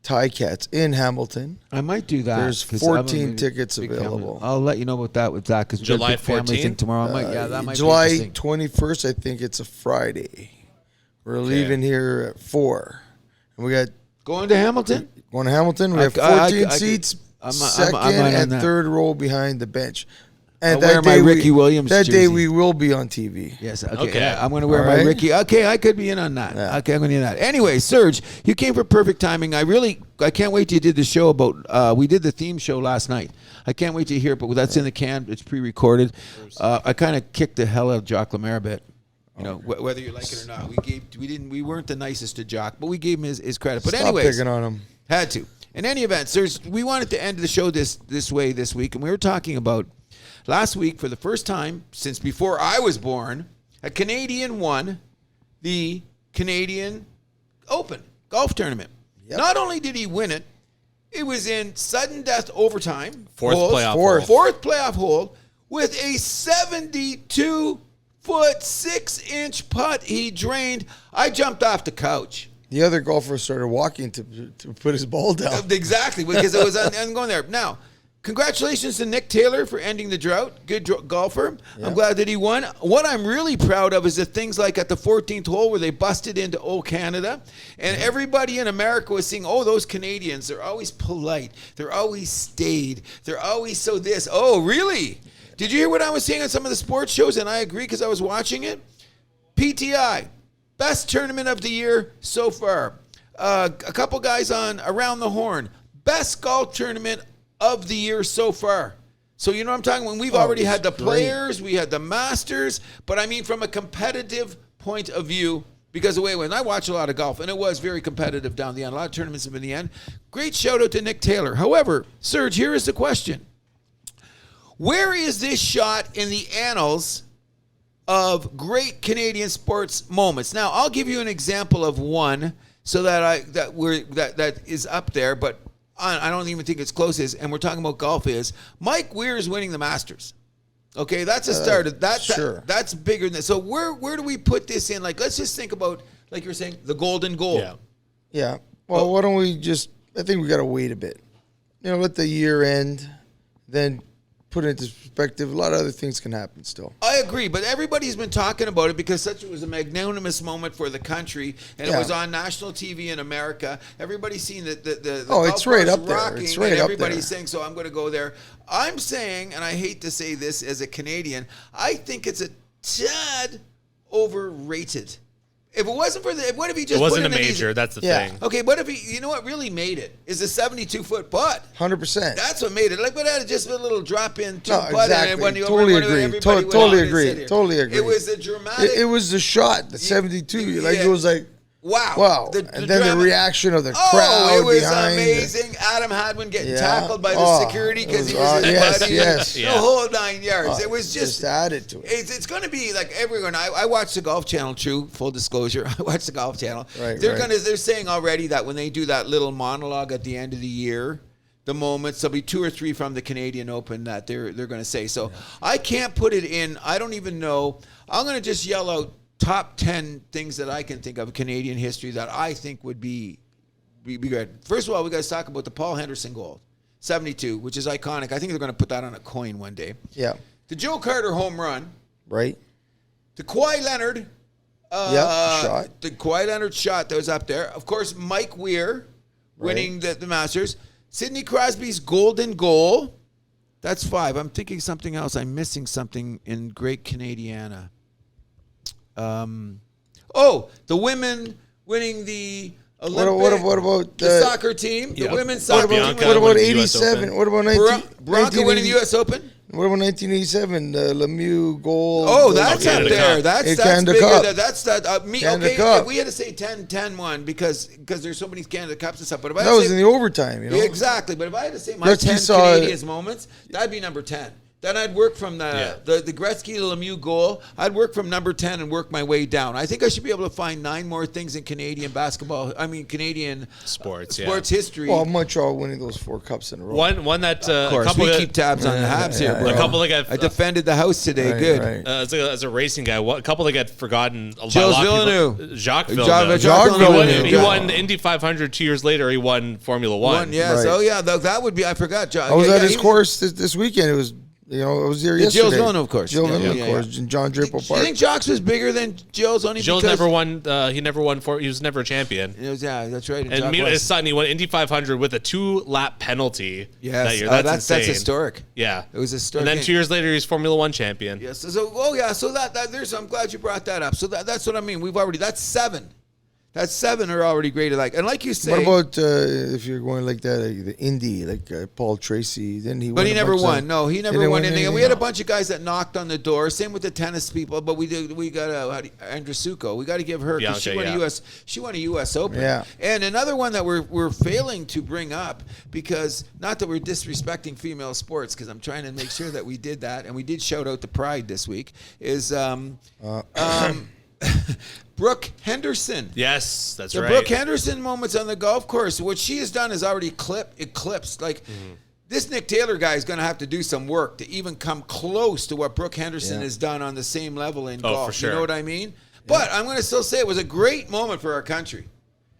Ticats in Hamilton. I might do that. There's 'cause I'm a 14 big- tickets big family. available. I'll let you know about that with Zach because July family 14th? thing tomorrow. I might, that might July be interesting. 21st, I think it's a Friday. We're leaving here at 4. And we got Going to Hamilton. going to Hamilton. We I- have I- 14 I- seats, I'm second on and that. third row behind the bench. I'll And wear my Ricky Williams That day jersey. we will be on TV. Yes. Okay. Okay. I'm going to wear All my right. Ricky. Okay, I could be in on that. Yeah. Okay, I'm going to be in that. Anyway, Serge, you came for perfect timing. I can't wait till you did the show about. We did the theme show last night. I can't wait to hear it, but that's in the can. It's pre-recorded. I kind of kicked the hell out of Jock Lemaire a bit. You know, whether you like it or not, we weren't the nicest to Jock, but we gave him his credit. But Stop anyways, picking on him. had to. In any event, Serge, we wanted to end the show this way this week, and we were talking about last week for the first time since before I was born, a Canadian won the Canadian Open golf tournament. Yep. Not only did he win it, it was in sudden death overtime. Fourth holes, playoff hole. Fourth playoff hole with a 72-foot, 6-inch putt he drained. I jumped off the couch. The other golfer started walking to put his ball down. Exactly, because it was I'm going there. Now, congratulations to Nick Taylor for ending the drought. Good golfer. Yeah. I'm glad that he won. What I'm really proud of is the things like at the 14th hole where they busted into Old Canada, and everybody in America was saying, oh, those Canadians, they're always polite. They're always staid. They're always so this. Oh, really? Did you hear what I was saying on some of the sports shows? And I agree because I was watching it. PTI. Best tournament of the year so far. A couple guys on Around the Horn. Best golf tournament of the year so far. So you know what I'm talking when we've already had the great. players, we had the masters, but I mean from a competitive point of view, because the way when I watch a lot of golf, and it was very competitive down the end, a lot of tournaments have been the end. Great shout out to Nick Taylor. However, Serge, here is the question. Where is this shot in the annals of great Canadian sports moments? Now, I'll give you an example of one so that is up there, but I don't even think it's close. And we're talking about golf. Is Mike Weir's winning the Masters? Okay, that's a start. Sure. That's bigger than that. So where do we put this in? Like, let's just think about, like you're saying, the golden goal. Yeah. Yeah. Well, why don't we I think we got to wait a bit. Let the year end, then put it into perspective, a lot of other things can happen still. I agree, but everybody's been talking about it because such it was a magnanimous moment for the country, and it was on national TV in America. Everybody's seen the it's right up there. rocking, It's right and up everybody's there. saying, so I'm going to go there. I'm saying, and I hate to say this as a Canadian, I think it's a tad overrated. If it wasn't for what if he just It wasn't a put in major. That's the Yeah. thing. Okay, what if he? You know what really made it is a 72-foot putt. 100%. That's what made it. Like, but had just a little drop in two No, putt, exactly. and when you Totally agree. everybody went Totally on and agree. sit here. Totally agree. It was a dramatic. It was the shot, the 72. Like, yeah. it was like, wow. wow. And then the reaction of the crowd it was behind amazing. Adam Hadwin getting Yeah. tackled by the Oh, security because he it was was- his yes, buddy. yes. The Yeah. whole 9 yards. It was just added to it. It's going to be like everyone. I watched the Golf Channel. True, full disclosure. I watched the Golf Channel. Right, They're right. They're saying already that when they do that little monologue at the end of the year, the moments there'll be 2 or 3 from the Canadian Open that they're going to say. So I can't put it in. I don't even know. I'm going to just yell out top 10 things that I can think of Canadian history that I think would be good. First of all, we got to talk about the Paul Henderson goal, 72, which is iconic. I think they're going to put that on a coin one day. Yeah. The Joe Carter home run. Right? The Kawhi Leonard. Shot. The Kawhi Leonard shot that was up there. Of course, Mike Weir winning the Masters. Sidney Crosby's golden goal. That's 5. I'm thinking something else. I'm missing something in Great Canadiana. The women winning the Olympic. What about the soccer team? The Yep. women's What soccer about, Bianca team. what about winning the US 87? Open. What about 19, Bronco winning the U.S. Open. What about 1987? The Lemieux goal. Oh, that's up Canada there. Cup. That's Canada bigger. Cup. That's that. Canada Okay, Cup. if we had to say 10-10-1 because there's so many Canada Cups and stuff. But if I That had to was say, in the overtime, you know? Yeah, exactly. But if I had to say my Gretzky 10 saw- Canadians moments, that'd be number 10. Then I'd work from the Gretzky to Lemieux goal. I'd work from number 10 and work my way down. I think I should be able to find 9 more things in Canadian basketball. I mean, Canadian Sports history. Well, Montreal winning those 4 cups in a row. One that of course, we keep tabs on the Habs here, bro. A couple that got I defended the house today. Right, Good. right. as a racing guy, a couple that got forgotten. by a Gilles lot of people. Villeneuve. Jacques Villeneuve. Villeneuve. He Yeah. won the Indy 500 2 years later. He won Formula One. Yes. Right. Oh, yeah. That would be. I forgot. I was at his course this weekend. It was, I was there yesterday. Gilles Villeneuve, of course. Gilles Yeah, Villeneuve, yeah, of course. And John Draper Do Park. you think Jocks was bigger than Gilles only Gilles because never won. He never won. He was never a champion. It was, yeah, that's right. And Jacques meanwhile, was. his son, he won Indy 500 with a 2-lap penalty. Yes. that year. That's Insane. historic. Yeah, It was historic. And then 2 years later, he's Formula One champion. Yes. So that there's. I'm glad you brought that up. So that's what I mean. That's 7. That's 7 are already graded like. And like you say. What about if you're going like that, the Indy, like Paul Tracy? Then he. But he never won. No, he never won anything. And we had a No. bunch of guys that knocked on the door. Same with the tennis people. But we got Andrew Suko. We got to give her because she Bianca, won yeah. She won a U.S. Open. Yeah. And another one that we're failing to bring up because not that we're disrespecting female sports because I'm trying to make sure that we did that and we did shout out the Pride this week is Brooke Henderson. Yes, that's The right. Brooke Henderson moments on the golf course, what she has done is already eclipsed. Like, this Nick Taylor guy is going to have to do some work to even come close to what Brooke Henderson has done on the same level in golf. for sure. You know what I mean? But I'm going to still say it was a great moment for our country.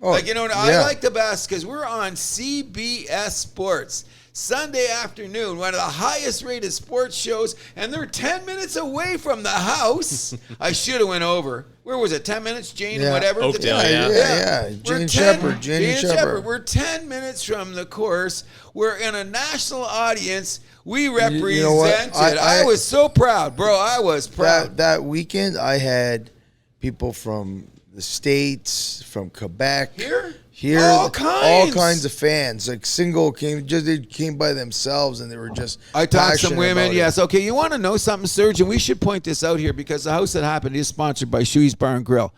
Oh, Like, I like the best because we're on CBS Sports. Sunday afternoon, one of the highest rated sports shows, and they're 10 minutes away from the house. I should have went over. Where was it? 10 minutes, Jane, Yeah. whatever. Oakdale, yeah. We're Jane 10 Shepherd. Jane Shepherd. We're 10 minutes from the course. We're in a national audience. We represented. You know what? I was so proud, bro. I was proud. That weekend, I had people from the States, from Quebec. Here, All kinds of fans. Like they came by themselves, and they were just. I talked to some passionate women. about it. Yes. Okay. You want to know something, Serge? And we should point this out here because the house that happened is sponsored by Shuey's Bar and Grill.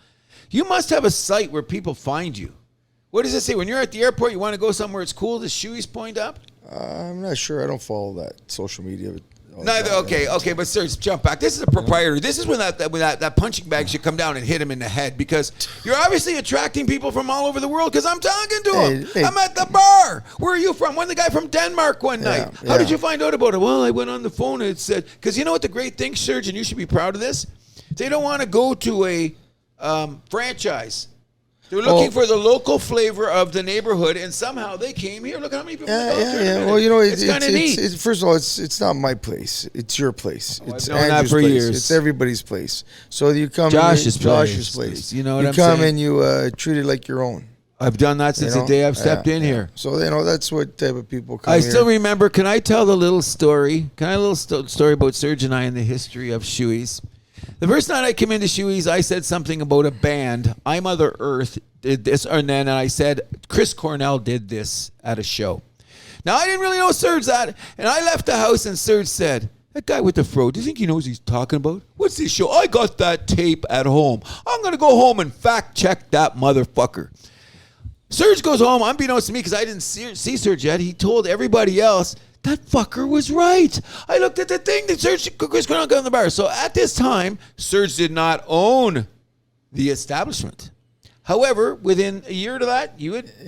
You must have a site where people find you. What does it say? When you're at the airport, you want to go somewhere it's cool, does Shuey's point up? I'm not sure. I don't follow that social media. Neither. Okay, but Serge, jump back. This is a proprietor. This is when that punching bag should come down and hit him in the head because you're obviously attracting people from all over the world because I'm talking to him. Hey. I'm at the bar. Where are you from? One the guy from Denmark one night. How did you find out about it? Well, I went on the phone and it said, because you know what the great thing, Serge, and you should be proud of this? They don't want to go to a franchise. They're looking for the local flavor of the neighborhood, and somehow they came here. Look how many people. Yeah. Well, you know, it's kind of neat. First of all, it's not my place. It's your place. It's I've known that Andrew's for place. years. It's everybody's place. So you come. Josh's place. You know what I'm I'm saying? You come saying? and you treat it like your own. I've done that since the day I've stepped in here. So that's what type of people come I here. still remember. Can I tell the little story? Can I have a little story about Serge and I and the history of Shoey's? The first night I came into Shoey's, I said something about a band. I Mother Earth did this, and then I said Chris Cornell did this at a show. Now I didn't really know Serge that, and I left the house, and Serge said, "That guy with the fro, do you think he knows what he's talking about? What's this show? I got that tape at home. I'm gonna go home and fact check that motherfucker." Serge goes home, unbeknownst to me, because I didn't see Serge yet. He told everybody else, that fucker was right. I looked at the thing that Chris Cornell got in the bar. So at this time, Serge did not own the establishment. However, within a year to that,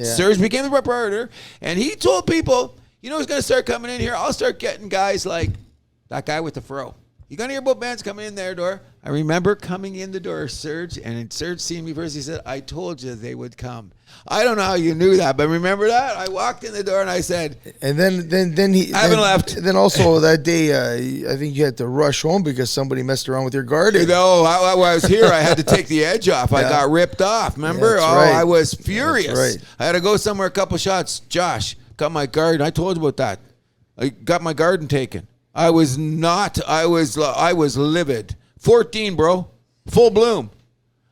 Serge became the proprietor, and he told people, you know who's going to start coming in here? I'll start getting guys like that guy with the fro. You're going to hear about bands coming in their door. I remember coming in the door, Serge, and Serge seen me first. He said, I told you they would come. I don't know how you knew that, but remember that? I walked in the door and I said, and then he I haven't left. Then also that day, I think you had to rush home because somebody messed around with your garden. No, I was here. I had to take the edge off. I got ripped off. Remember? Right. I was furious. That's right. I had to go somewhere, a couple shots. Josh, got my garden. I told you about that. I got my garden taken. I was livid. 14, bro. Full bloom.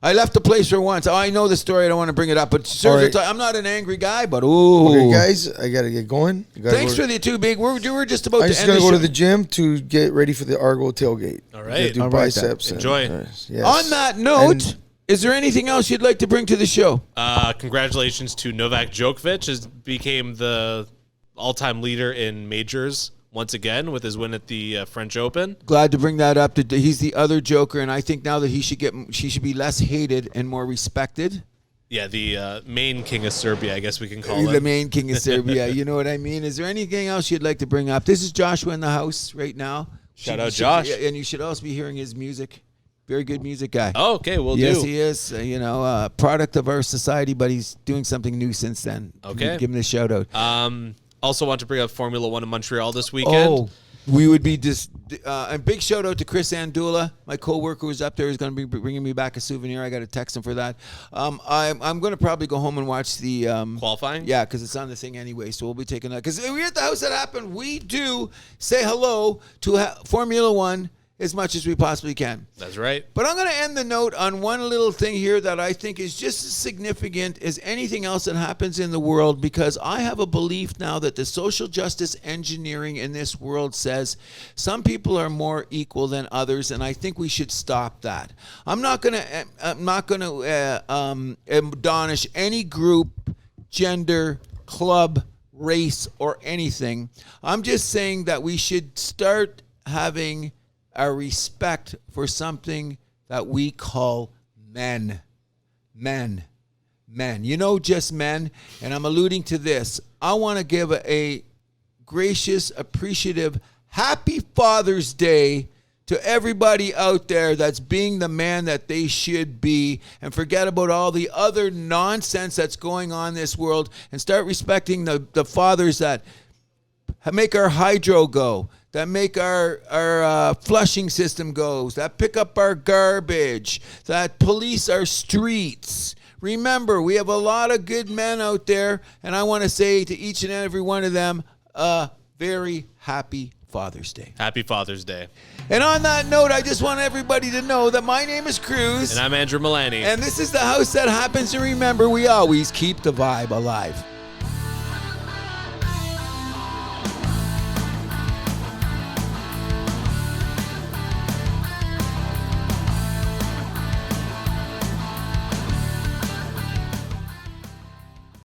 I left the place for once. I know the story. I don't want to bring it up. But Serge, I'm not an angry guy, but ooh. Okay, guys, I got to get going. Thanks for the two big. We're just about to end the show. I just got to go to the gym to get ready for the Argo tailgate. All right. Do biceps. Enjoy. Yes. On that note, is there anything else you'd like to bring to the show? Congratulations to Novak Djokovic, became the all-time leader in majors once again with his win at the French Open. Glad to bring that up. He's the other Joker, and I think now that she should be less hated and more respected. Yeah, the main king of Serbia, I guess we can call him. The main king of Serbia. You know what I mean? Is there anything else you'd like to bring up? This is Joshua in the house right now. Shout out Josh. And you should also be hearing his music. Very good music guy. Oh, okay, we'll do. Yes, he is. Product of our society, but he's doing something new since then. Okay. Give him a shout out. Also want to bring up Formula One in Montreal this weekend. Oh, we would be just a big shout out to Chris Andula, my co-worker who's up there, is going to be bringing me back a souvenir. I got to text him for that. I'm going to probably go home and watch the qualifying. Yeah, because it's on the thing anyway. So we'll be taking that. Because we're at the house that happened. We do say hello to Formula One as much as we possibly can. That's right. But I'm going to end the note on one little thing here that I think is just as significant as anything else that happens in the world, because I have a belief now that the social justice engineering in this world says some people are more equal than others, and I think we should stop that. I'm not going to admonish any group, gender, club, race, or anything. I'm just saying that we should start having a respect for something that we call men. Men. You know, just men. And I'm alluding to this. I want to give a gracious, appreciative, happy Father's Day to everybody out there that's being the man that they should be, and forget about all the other nonsense that's going on in this world, and start respecting the fathers that make our hydro go, that make our flushing system goes, that pick up our garbage, that police our streets. Remember, we have a lot of good men out there, and I want to say to each and every one of them, a very happy Father's Day. Happy Father's Day. And on that note, I just want everybody to know that my name is Cruz. And I'm Andrew Milani. And this is the house that happens to remember we always keep the vibe alive.